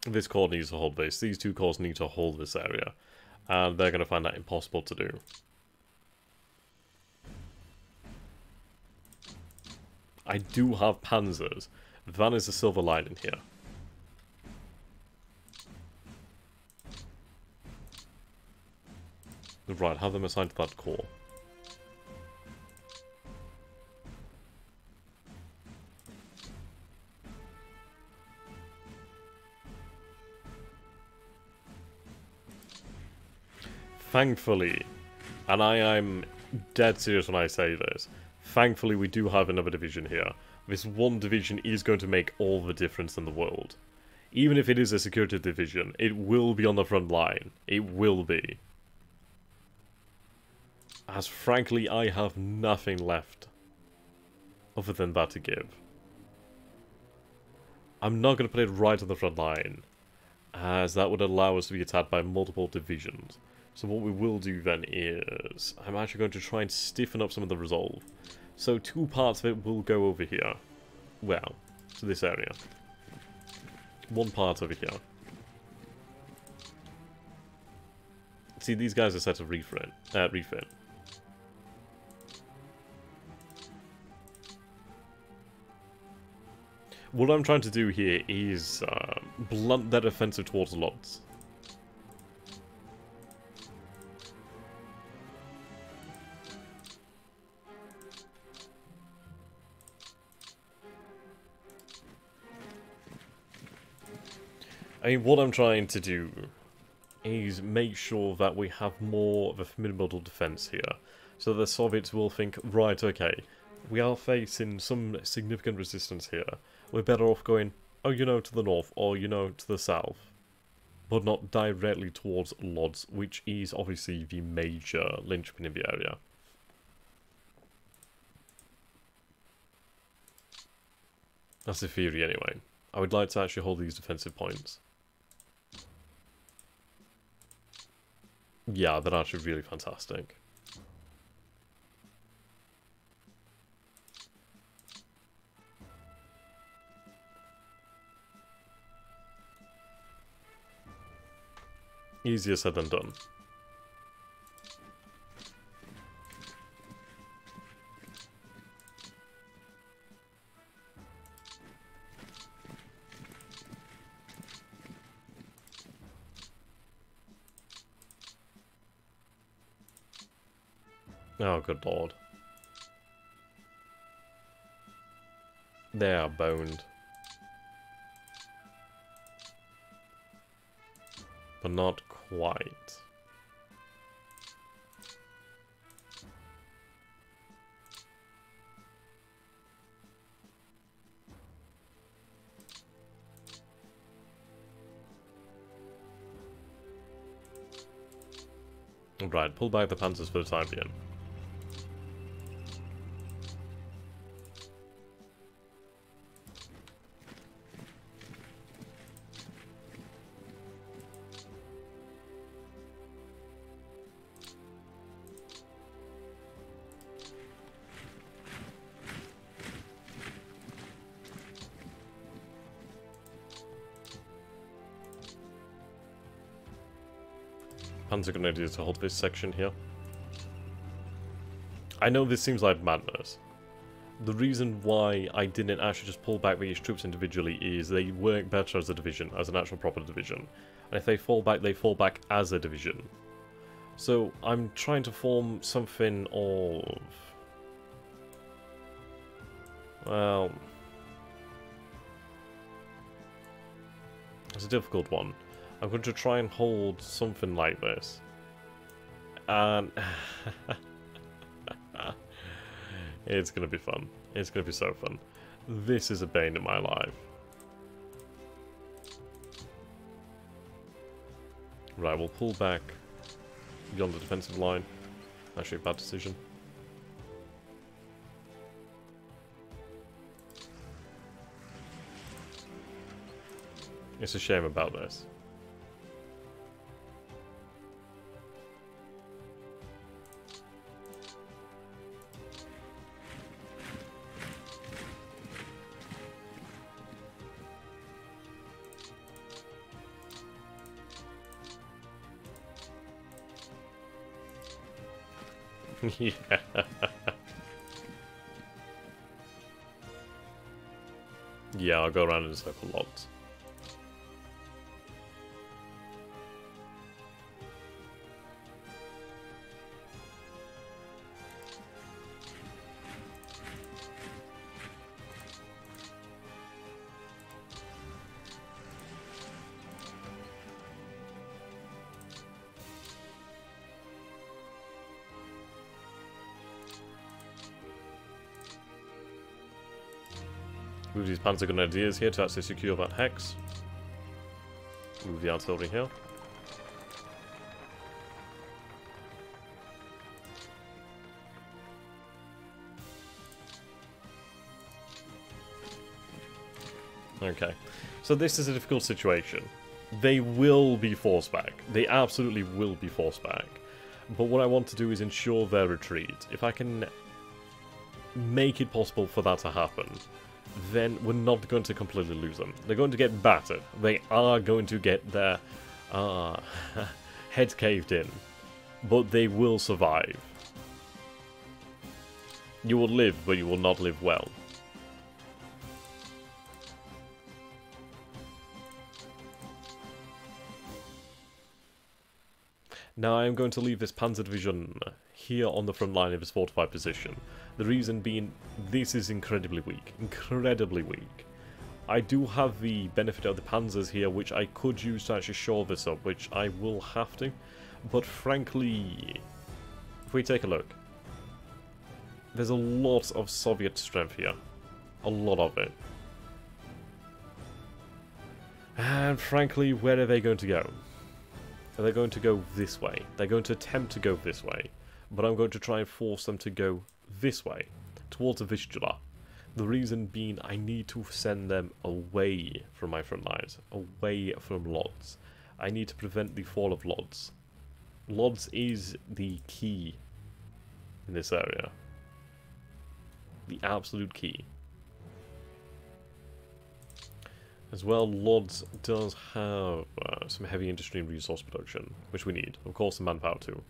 This corps needs to hold this. These 2 corps need to hold this area. And they're going to find that impossible to do. I do have panzers. That is a silver lining here. Right, have them assigned to that corps. Thankfully, and I am dead serious when I say this, thankfully we do have another division here. This one division is going to make all the difference in the world. Even if it is a security division, it will be on the front line. It will be. As frankly, I have nothing left other than that to give. I'm not going to put it right on the front line, as that would allow us to be attacked by multiple divisions. So what we will do then is, I'm actually going to try and stiffen up some of the resolve. So 2 parts of it will go over here. Well, to this area. 1 part over here. See, these guys are set to refit. What I'm trying to do here is blunt their offensive towards Lodz. I mean, what I'm trying to do is make sure that we have more of a formidable defense here. So the Soviets will think, right, okay, we are facing some significant resistance here. We're better off going, oh, you know, to the north, or, you know, to the south. But not directly towards Lodz, which is obviously the major linchpin in the area. That's the theory anyway. I would like to actually hold these defensive points. Yeah, they're actually really fantastic. Easier said than done. Oh, good lord. They are boned. But not quite. Right, pull back the panzers for the time being. Panzer Grenadiers to hold this section here. I know this seems like madness. The reason why I didn't actually just pull back these troops individually is they work better as a division, as an actual proper division. And if they fall back as a division. So I'm trying to form something of... well... it's a difficult one. I'm going to try and hold something like this. And... it's going to be fun. It's going to be so fun. This is a bane in my life. Right, we'll pull back beyond the defensive line. Actually, a bad decision. It's a shame about this. Yeah. Yeah, I'll go around in a circle lots. Move these Panzer Grenadiers here to actually secure that hex. Move the artillery here. Okay, so this is a difficult situation. They will be forced back. They absolutely will be forced back. But what I want to do is ensure their retreat. If I can make it possible for that to happen, then we're not going to completely lose them. They're going to get battered. They are going to get their heads caved in. But they will survive. You will live, but you will not live well. Now I am going to leave this Panzer Division here on the front line of this fortified position. The reason being, this is incredibly weak. Incredibly weak. I do have the benefit of the Panzers here, which I could use to actually shore this up, which I will have to. But frankly, if we take a look, there's a lot of Soviet strength here. A lot of it. And frankly, where are they going to go? Are they going to go this way? They're going to attempt to go this way. But I'm going to try and force them to go this way, towards the Vistula. The reason being, I need to send them away from my front lines, away from Lodz. I need to prevent the fall of Lodz. Lodz is the key in this area. The absolute key. As well, Lodz does have some heavy industry and resource production, which we need. Of course, the manpower too.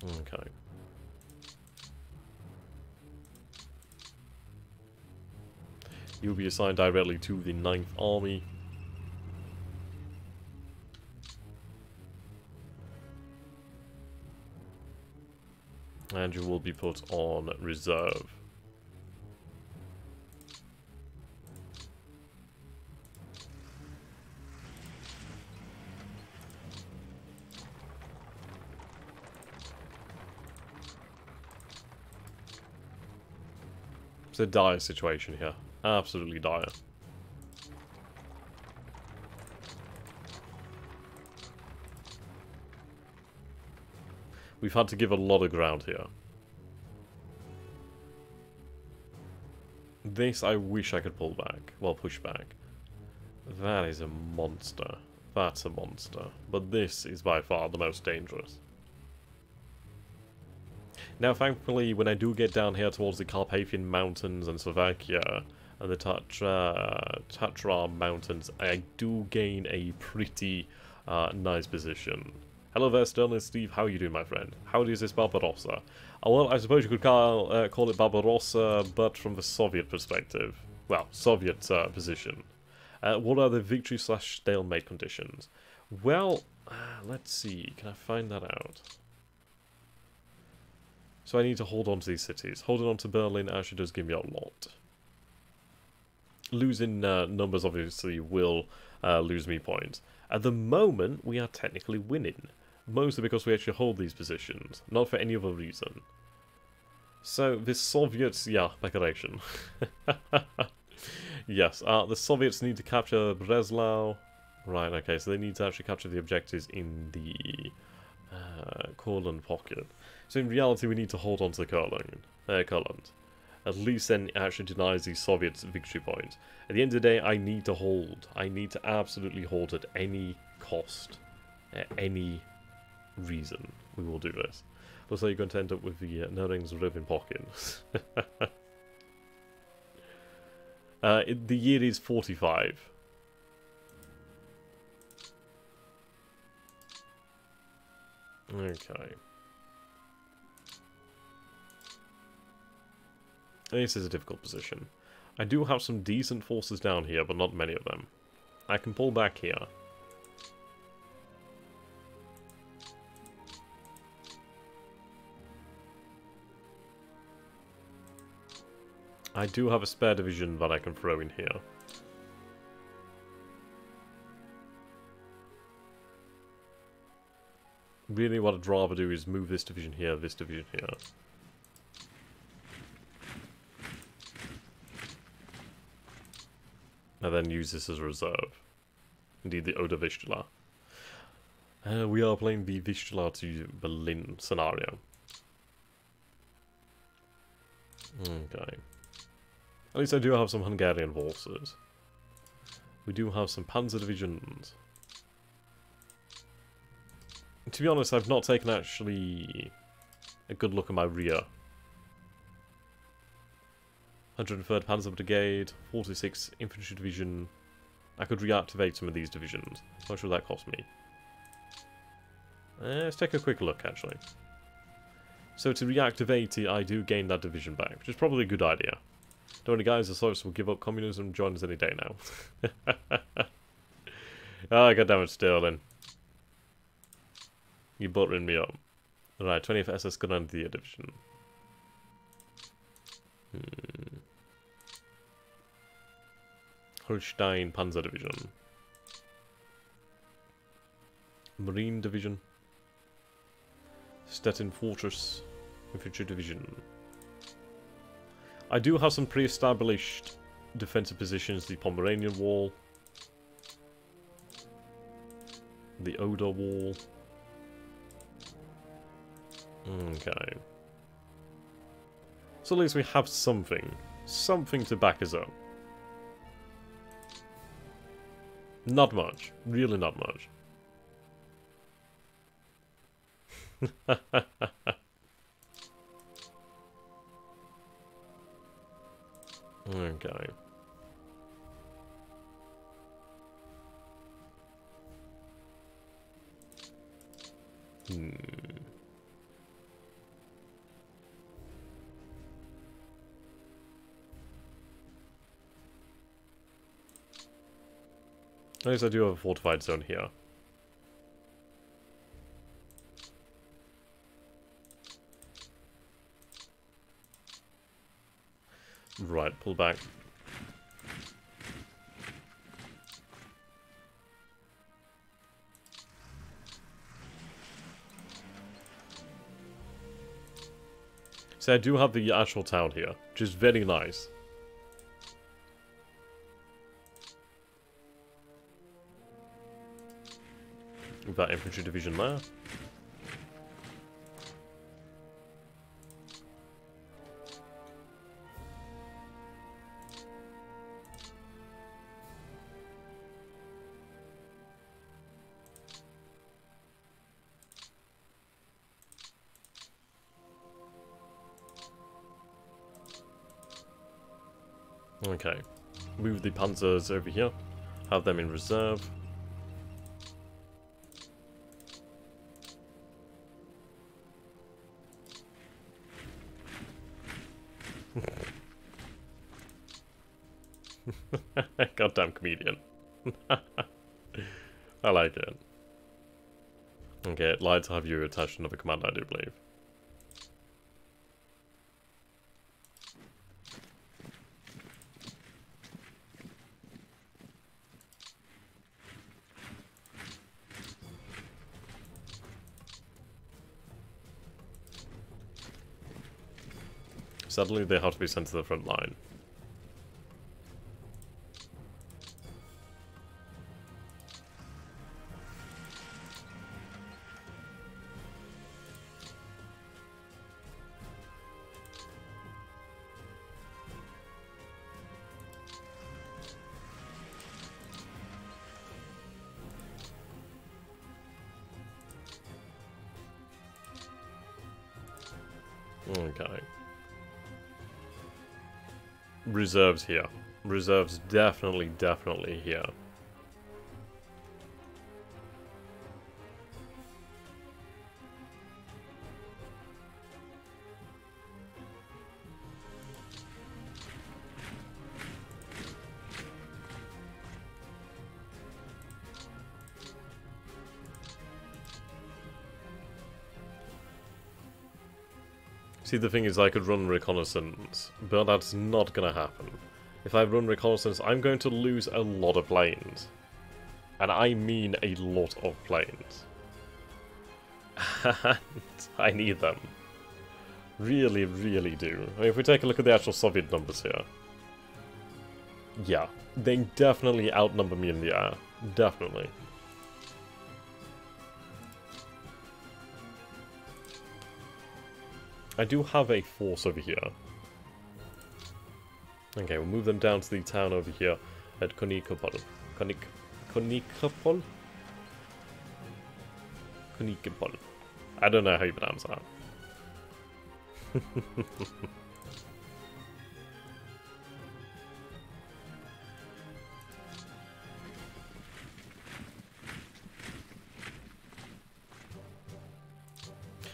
Okay. You'll be assigned directly to the 9th Army. And you will be put on reserve. It's a dire situation here. Absolutely dire. We've had to give a lot of ground here. This I wish I could pull back. Well, push back. That is a monster. That's a monster. But this is by far the most dangerous. Now, thankfully, when I do get down here towards the Carpathian Mountains and Slovakia and the Tatra Mountains, I do gain a pretty nice position. Hello there, Sterling Steve. How are you doing, my friend? How is this Barbarossa? Well, I suppose you could call it Barbarossa, but from the Soviet perspective. Well, Soviet position. What are the victory/stalemate conditions? Well, let's see. Can I find that out? So I need to hold on to these cities. Holding on to Berlin actually does give me a lot. Losing numbers obviously will lose me points. At the moment, we are technically winning. Mostly because we actually hold these positions. Not for any other reason. So, the Soviets... yeah, declaration. Yes, the Soviets need to capture Breslau. Right, okay, so they need to actually capture the objectives in the Courland pocket. So in reality, we need to hold on to the Courland. At least then it actually denies the Soviets victory points. At the end of the day, I need to hold. I need to absolutely hold at any cost. At any reason, we will do this. Looks like you're going to end up with the Nurings Riven pocket. The year is 45. Okay. This is a difficult position. I do have some decent forces down here, but not many of them. I can pull back here. I do have a spare division that I can throw in here. Really what I'd rather do is move this division here, this division here. And then use this as a reserve. Indeed, the Oder Vistula. We are playing the Vistula to Berlin scenario. Okay. At least I do have some Hungarian forces. We do have some Panzer divisions. To be honest, I've not taken actually a good look at my rear. 103rd Panzer Brigade, 46th Infantry Division. I could reactivate some of these divisions. How much will that cost me? Let's take a quick look, actually. So to reactivate it, I do gain that division back, which is probably a good idea. Don't worry guys, the Soviets will give up communism and join us any day now. Oh, goddammit, Sterling. You're buttering me up. Right, 20th SS Grenadier Division. Holstein Panzer Division. Marine Division. Stettin Fortress Infantry Division. I do have some pre-established defensive positions. The Pomeranian Wall. The Oder Wall. Okay. So at least we have something. Something to back us up. Not much. Really not much. Okay. At least I do have a fortified zone here. Right, pull back. So I do have the actual town here, which is very nice. With that infantry division there. Okay, move the panzers over here, have them in reserve. Goddamn comedian. I like it. Okay, lied to have you attached to another command, I do believe. Sadly, they have to be sent to the front line. Okay. Reserves here. Reserves definitely here. See, the thing is, I could run reconnaissance, but that's not gonna happen. If I run reconnaissance, I'm going to lose a lot of planes. And I mean a lot of planes. And I need them. Really, really do. I mean, if we take a look at the actual Soviet numbers here. Yeah, they definitely outnumber me in the air. Definitely. I do have a force over here. Okay, we'll move them down to the town over here at Konikopol. Konikopol? Konikopol. I don't know how you pronounce that.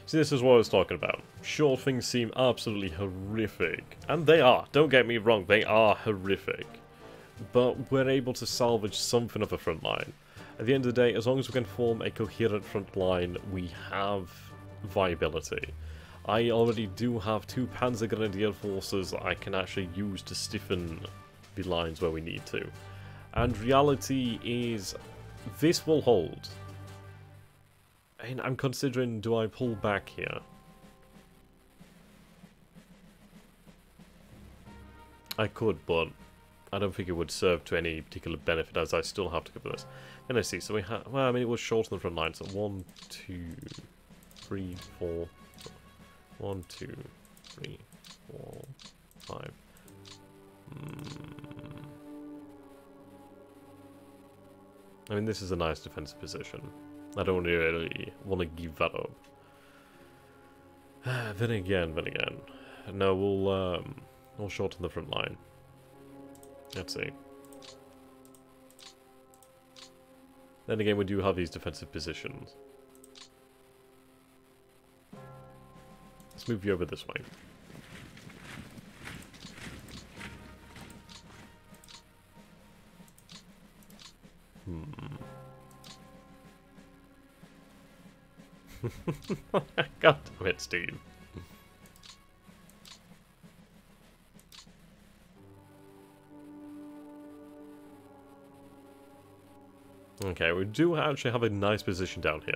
See, this is what I was talking about. Sure, things seem absolutely horrific. And they are. Don't get me wrong, they are horrific. But we're able to salvage something of a front line. At the end of the day, as long as we can form a coherent front line, we have viability. I already do have 2 Panzer Grenadier forces that I can actually use to stiffen the lines where we need to. And reality is, this will hold. And I'm considering, do I pull back here? I could, but I don't think it would serve to any particular benefit, as I still have to cover this. And I see, so we have, well, I mean, it was short on the front line, so 1, 2, 3, 4, 1, 2, 3, 4, 5. I mean, this is a nice defensive position. I don't really want to give that up. Then again. No, we'll shorten the front line. Let's see. Then again, we do have these defensive positions. Let's move you over this way. God damn it, Steve. Okay, we do actually have a nice position down here.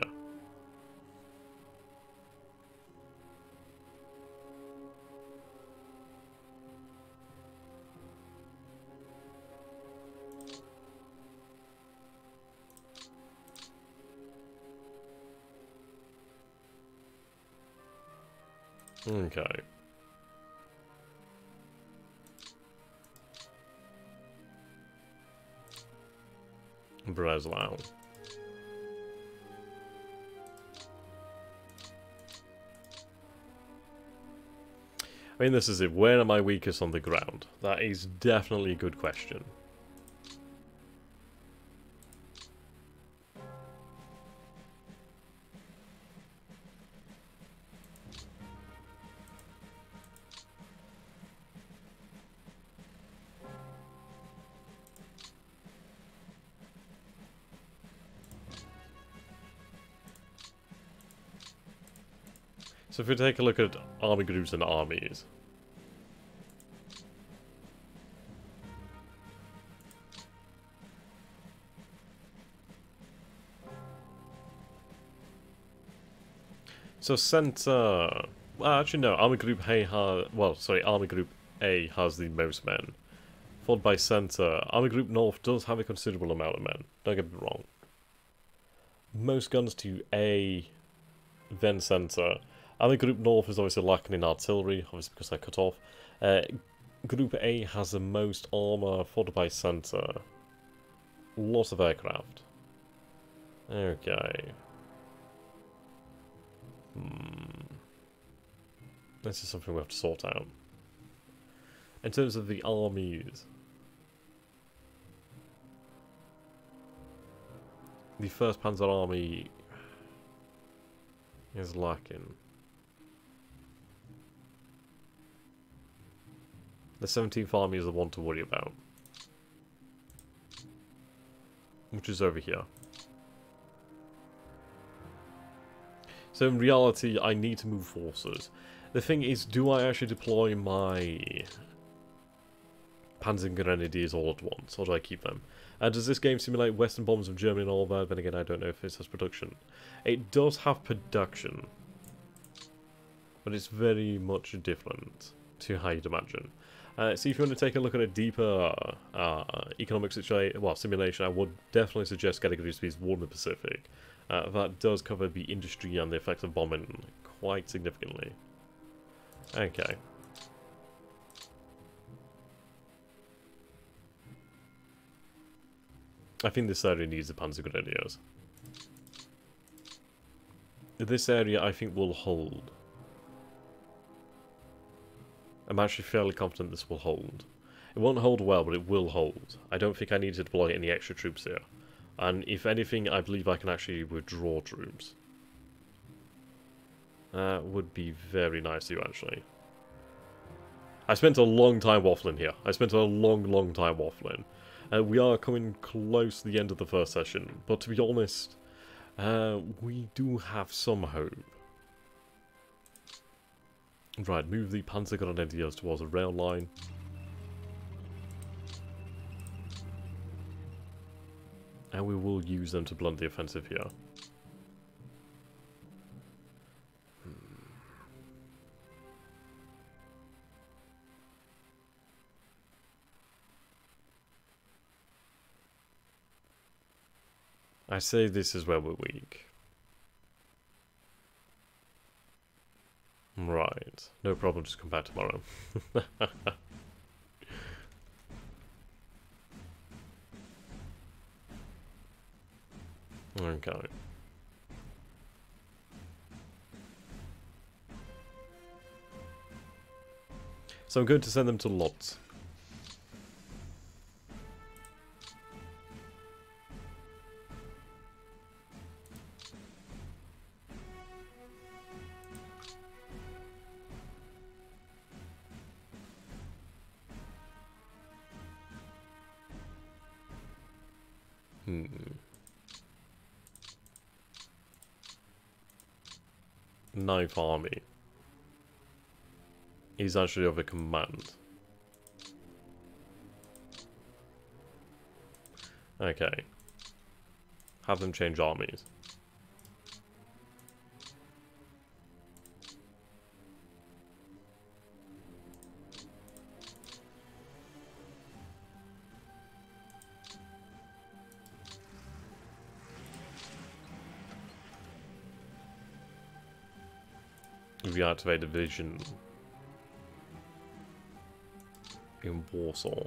Okay. Breslau. I mean, this is it. Where am I weakest on the ground? That is definitely a good question. So if we take a look at army groups and armies. So center... Well, actually no, army group A has... Well, sorry, army group A has the most men. Followed by center. Army group North does have a considerable amount of men. Don't get me wrong. Most guns to A, then center. Army Group North is obviously lacking in artillery, obviously because they're cut off. Group A has the most armor, followed by center. Lots of aircraft. Okay. This is something we have to sort out. In terms of the armies, the 1st Panzer Army is lacking. The 17th Army is the one to worry about, which is over here. So in reality, I need to move forces. The thing is, do I actually deploy my Panzer Grenadiers all at once, or do I keep them? Does this game simulate Western bombs of Germany and all that? Then again, I don't know if it has production. It does have production, but it's very much different to how you'd imagine. So if you want to take a look at a deeper economic situation, well, simulation, I would definitely suggest getting Grigsby's War in the Pacific. That does cover the industry and the effects of bombing quite significantly. Okay. I think this area needs the Panzer Grenadiers. This area, I think, will hold. I'm actually fairly confident this will hold. It won't hold well, but it will hold. I don't think I need to deploy any extra troops here. And if anything, I believe I can actually withdraw troops. That would be very nice of you, actually. I spent a long time waffling here. I spent a long time waffling. We are coming close to the end of the first session, but to be honest, we do have some hope. Right, move the Panzer Grenadiers towards a rail line. And we will use them to blunt the offensive here. I say this is where we're weak. Right, no problem, just come back tomorrow. Okay. So I'm going to send them to Lodz. Ninth Army is actually over command. Okay. Have them change armies. Reactivate division in Warsaw.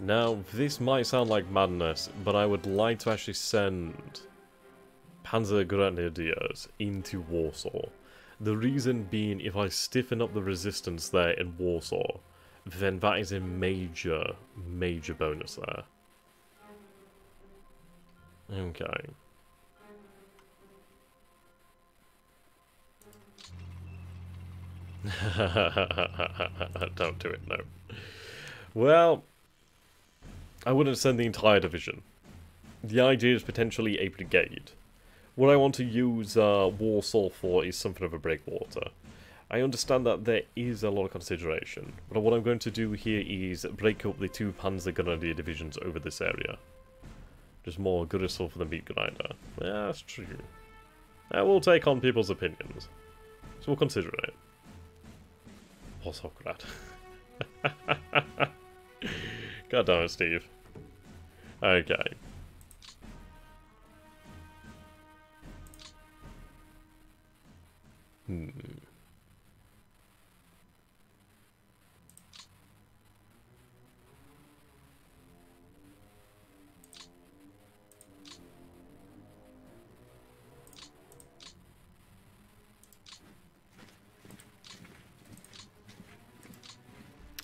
Now, this might sound like madness, but I would like to actually send Panzer Grenadiers into Warsaw. The reason being, if I stiffen up the resistance there in Warsaw, then that is a major, major bonus there. Okay. Don't do it, no. Well, I wouldn't send the entire division. The idea is potentially a brigade. What I want to use Warsaw for is something of a breakwater. I understand that there is a lot of consideration, but what I'm going to do here is break up the 2 Panzer Grenadier divisions over this area. Just more good assault for the meat grinder. Yeah, that's true. We'll take on people's opinions. So we'll consider it. Oh, Socrat. God damn it, Steve. Okay.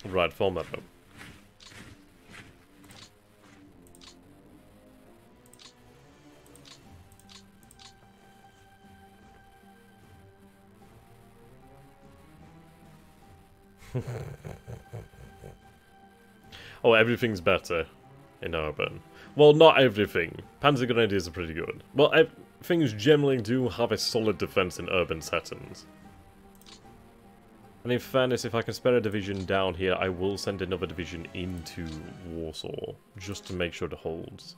Right, form that up. Oh, everything's better in urban. Well, not everything. Panzer Grenadiers are pretty good. Well, things generally do have a solid defense in urban settings. And in fairness, if I can spare a division down here, I will send another division into Warsaw, just to make sure it holds.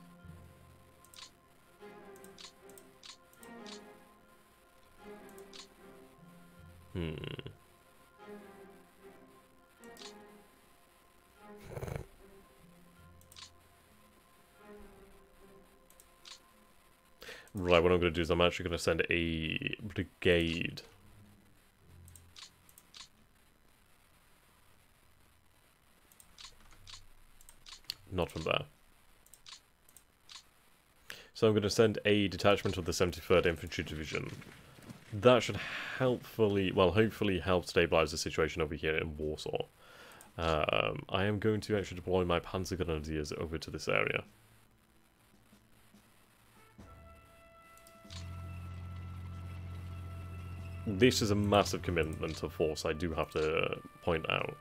Right, what I'm going to do is I'm actually going to send a brigade. Not from there. So I'm going to send a detachment of the 73rd Infantry Division. That should hopefully help stabilize the situation over here in Warsaw. I am going to actually deploy my Panzer Grenadiers over to this area. This is a massive commitment of force, I do have to point out.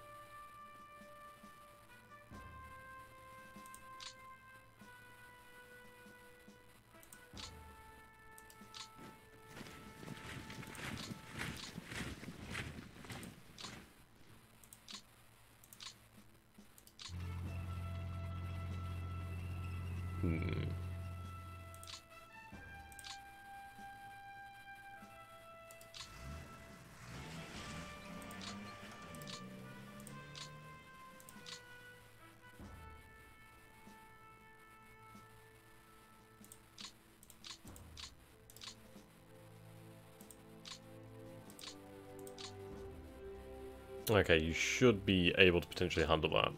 Okay, you should be able to potentially handle that.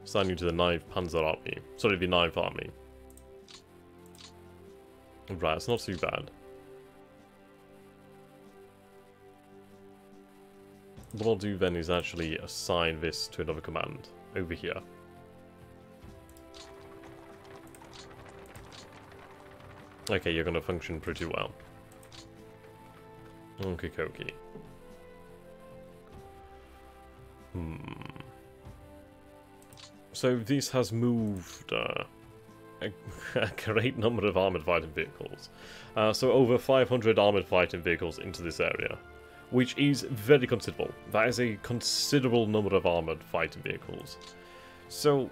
Assign you to the 9th Panzer Army. Sorry, the 9th Army. Right, it's not too bad. What I'll do then is actually assign this to another command over here. Okay, you're gonna function pretty well. Okie dokie. So this has moved a great number of armoured fighting vehicles. So over 500 armoured fighting vehicles into this area, which is very considerable. That is a considerable number of armoured fighting vehicles. So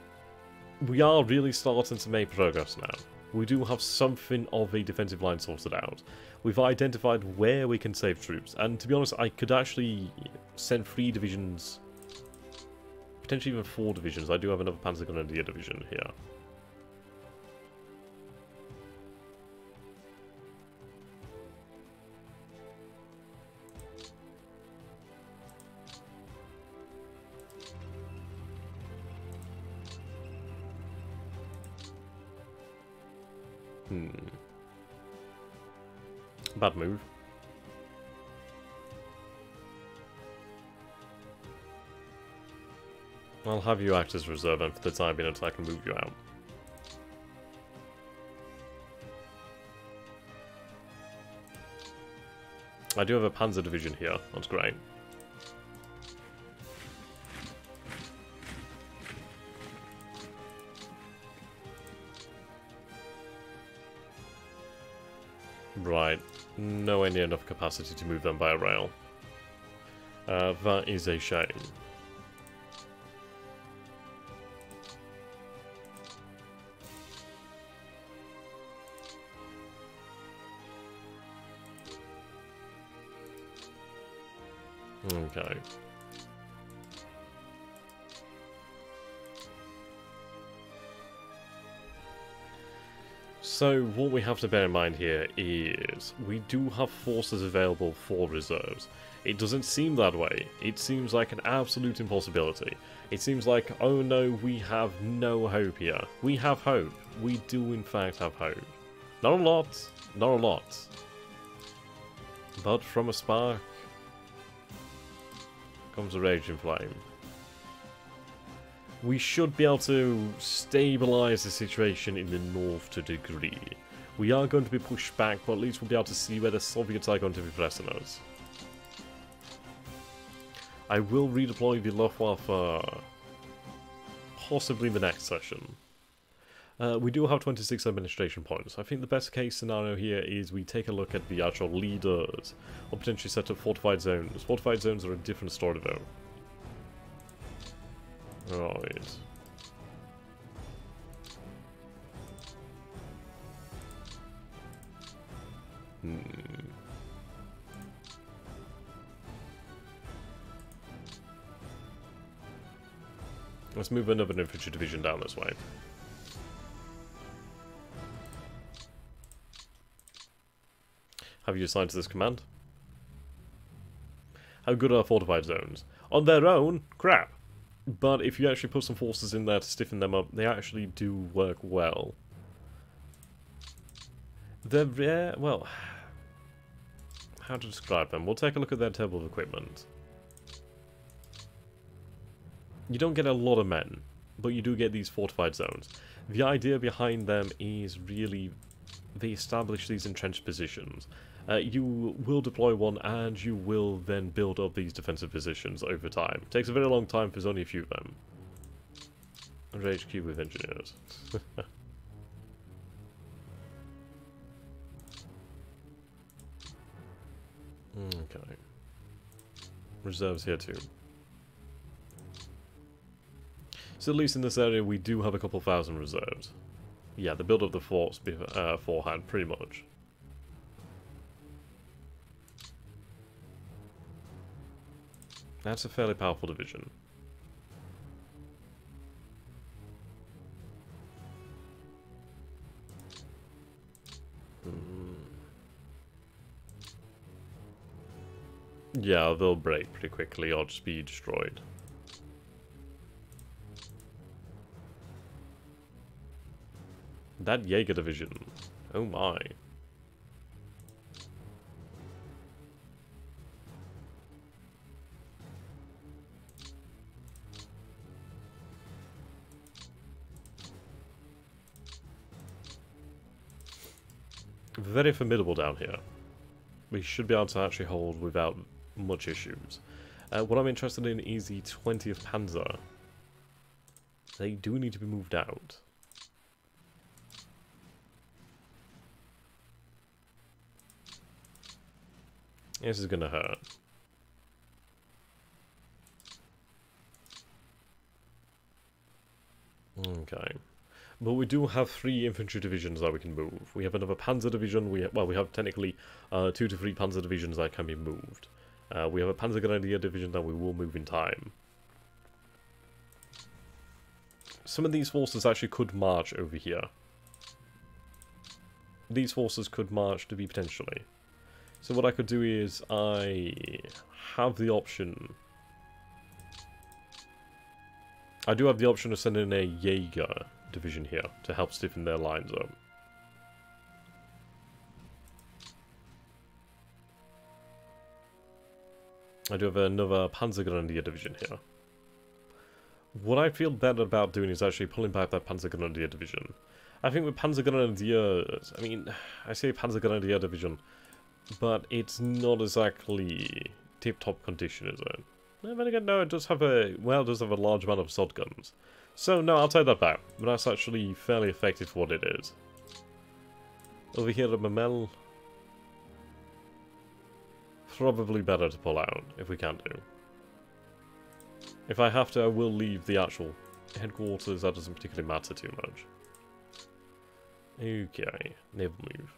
we are really starting to make progress now. We do have something of a defensive line sorted out. We've identified where we can save troops, and to be honest, I could actually send 3 divisions, potentially even 4 divisions. I do have another Panzergrenadier division here. Bad move. I'll have you act as reserve and for the time being until I can move you out. I do have a Panzer division here, that's great. Right, nowhere near enough capacity to move them by rail. That is a shame. Okay. So what we have to bear in mind here is we do have forces available for reserves. It doesn't seem that way. It seems like an absolute impossibility. It seems like, oh no, we have no hope here. We have hope. We do in fact have hope. Not a lot. Not a lot. But from a spark comes a raging flame. We should be able to stabilise the situation in the north to a degree. We are going to be pushed back, but at least we'll be able to see where the Soviets are going to be pressing us. I will redeploy the Luftwaffe possibly in the next session. We do have 26 administration points. I think the best case scenario here is we take a look at the actual leaders, or potentially set up fortified zones. Fortified zones are a different story though. Right. Let's move another infantry division down this way. Have you assigned to this command? How good are fortified zones? On their own, crap. But if you actually put some forces in there to stiffen them up, they actually do work well. They're rare, well, how to describe them? We'll take a look at their table of equipment. You don't get a lot of men, but you do get these fortified zones. The idea behind them is really they establish these entrenched positions. You will deploy one and you will then build up these defensive positions over time. It takes a very long time, there's only a few of them. Under HQ with engineers. Okay. Reserves here too. So at least in this area we do have a couple thousand reserves. Yeah, the build of the forts beforehand, pretty much. That's a fairly powerful division. Yeah, they'll break pretty quickly or just be destroyed. That Jaeger division. Oh my. Very formidable down here. We should be able to actually hold without much issues. What I'm interested in is the 20th Panzer. They do need to be moved out. This is gonna hurt. Okay. But we do have 3 infantry divisions that we can move. We have another panzer division. We have technically 2 to 3 panzer divisions that can be moved. We have a panzer grenadier division that we will move in time. Some of these forces actually could march over here. These forces could march to be potentially. So what I could do is I have the option. I do have the option of sending a Jaeger division here to help stiffen their lines up. I do have another Panzer Grenadier division here. What I feel better about doing is actually pulling back that Panzer Grenadier division. I think with Panzer Grenadiers, I mean, I say Panzer Grenadier division, but it's not exactly tip-top condition, is it? No, then again, no, it does have a, well, it does have a large amount of sod guns. So, no, I'll take that back, but that's actually fairly effective for what it is. Over here at Mamel, probably better to pull out, if we can do. If I have to, I will leave the actual headquarters, that doesn't particularly matter too much. Okay, naval move.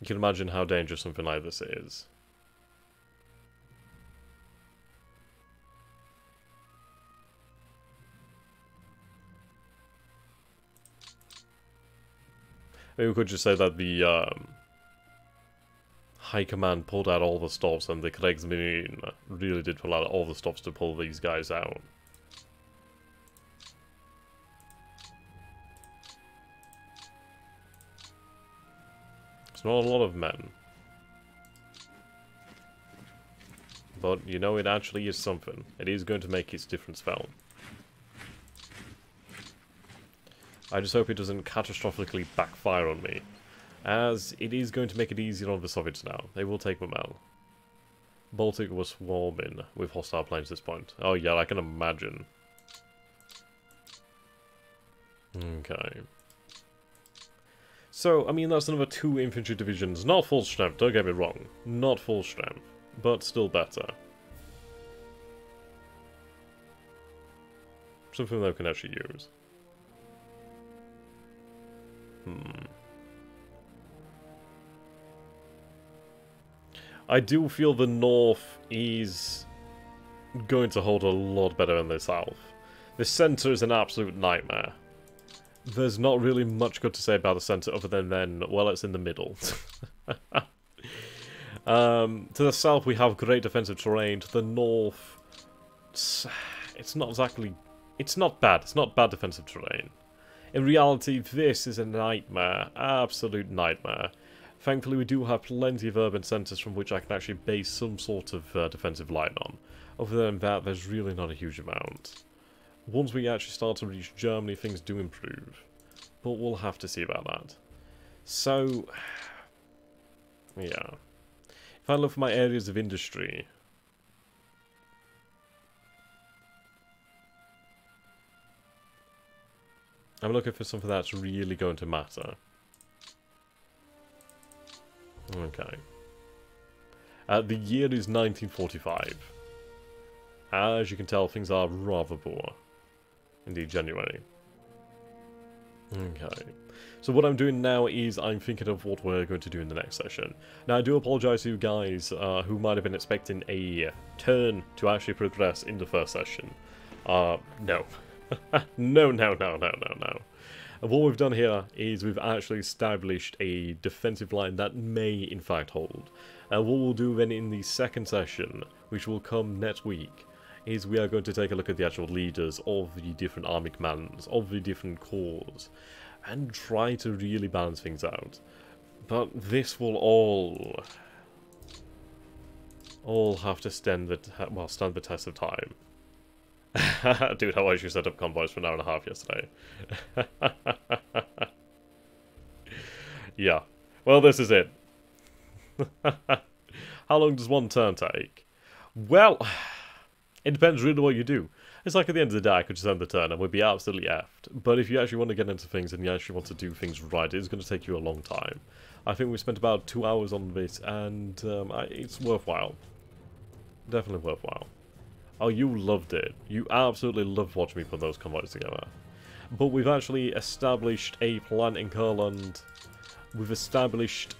You can imagine how dangerous something like this is. Maybe we could just say that the High Command pulled out all the stops and the Grigsby really did pull out all the stops to pull these guys out. It's not a lot of men. But, you know, it actually is something. It is going to make its difference felt. I just hope it doesn't catastrophically backfire on me, as it is going to make it easier on the Soviets now. They will take Mamel. Baltic was swarming with hostile planes at this point. Oh yeah, I can imagine. Okay. So, I mean, that's another 2 infantry divisions. Not full strength, don't get me wrong. Not full strength, but still better. Something that we can actually use. I do feel the north is going to hold a lot better than the south. The centre is an absolute nightmare. There's not really much good to say about the centre other than, well, it's in the middle. To the south we have great defensive terrain. To the north, it's not exactly... It's not bad. It's not bad defensive terrain. In reality, this is a nightmare. Absolute nightmare. Thankfully, we do have plenty of urban centres from which I can actually base some sort of defensive line on. Other than that, there's really not a huge amount. Once we actually start to reach Germany, things do improve. But we'll have to see about that. So, yeah. If I look for my areas of industry... I'm looking for something that's really going to matter. Okay. The year is 1945. As you can tell, things are rather poor. Indeed, January. Okay. So what I'm doing now is I'm thinking of what we're going to do in the next session. Now, I do apologise to you guys who might have been expecting a turn to actually progress in the first session. No. No. And what we've done here is we've actually established a defensive line that may in fact hold. And what we'll do then in the second session, which will come next week, is we are going to take a look at the actual leaders of the different army commands, of the different corps, and try to really balance things out. But this will all have to stand the test of time. Dude, how actually set up convoys for an hour and a half yesterday. Yeah. Well, this is it. How long does one turn take? Well, it depends really what you do. It's like at the end of the day, I could just end the turn and we'd be absolutely effed. But if you actually want to get into things and you actually want to do things right, it's going to take you a long time. I think we spent about 2 hours on this, and it's worthwhile. Definitely worthwhile. Oh, you loved it. You absolutely loved watching me put those convoys together. But we've actually established a plan in Kurland. We've established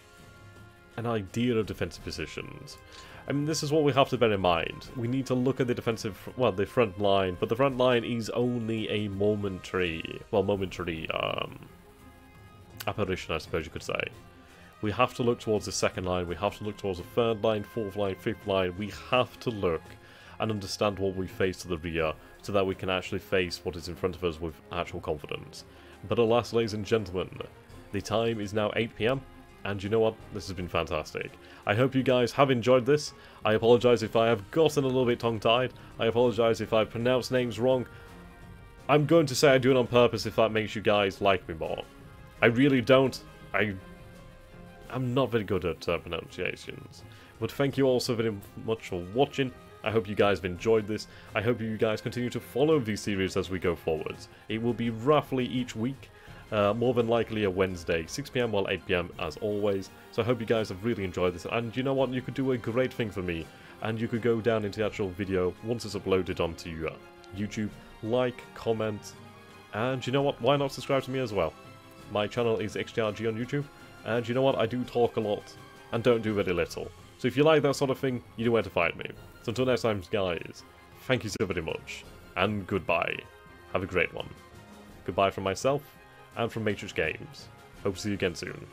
an idea of defensive positions. I mean, this is what we have to bear in mind. We need to look at the defensive, well, the front line, but the front line is only a momentary apparition, I suppose you could say. We have to look towards the second line, we have to look towards the third line, fourth line, fifth line. We have to look and understand what we face to the rear so that we can actually face what is in front of us with actual confidence. But alas, ladies and gentlemen, the time is now 8 PM. And you know what? This has been fantastic. I hope you guys have enjoyed this. I apologise if I have gotten a little bit tongue-tied. I apologise if I pronounced names wrong. I'm going to say I do it on purpose if that makes you guys like me more. I really don't. I'm not very good at pronunciations. But thank you all so very much for watching. I hope you guys have enjoyed this. I hope you guys continue to follow these series as we go forwards. It will be roughly each week. More than likely a Wednesday, 6 PM while 8 PM as always. So I hope you guys have really enjoyed this. And you know what? You could do a great thing for me. And you could go down into the actual video once it's uploaded onto YouTube. Like, comment, and you know what? Why not subscribe to me as well? My channel is XTRG on YouTube. And you know what? I do talk a lot and don't do very little. So if you like that sort of thing, you know where to find me. So until next time, guys, thank you so very much. And goodbye. Have a great one. Goodbye from myself. And from Matrix Games. Hope to see you again soon.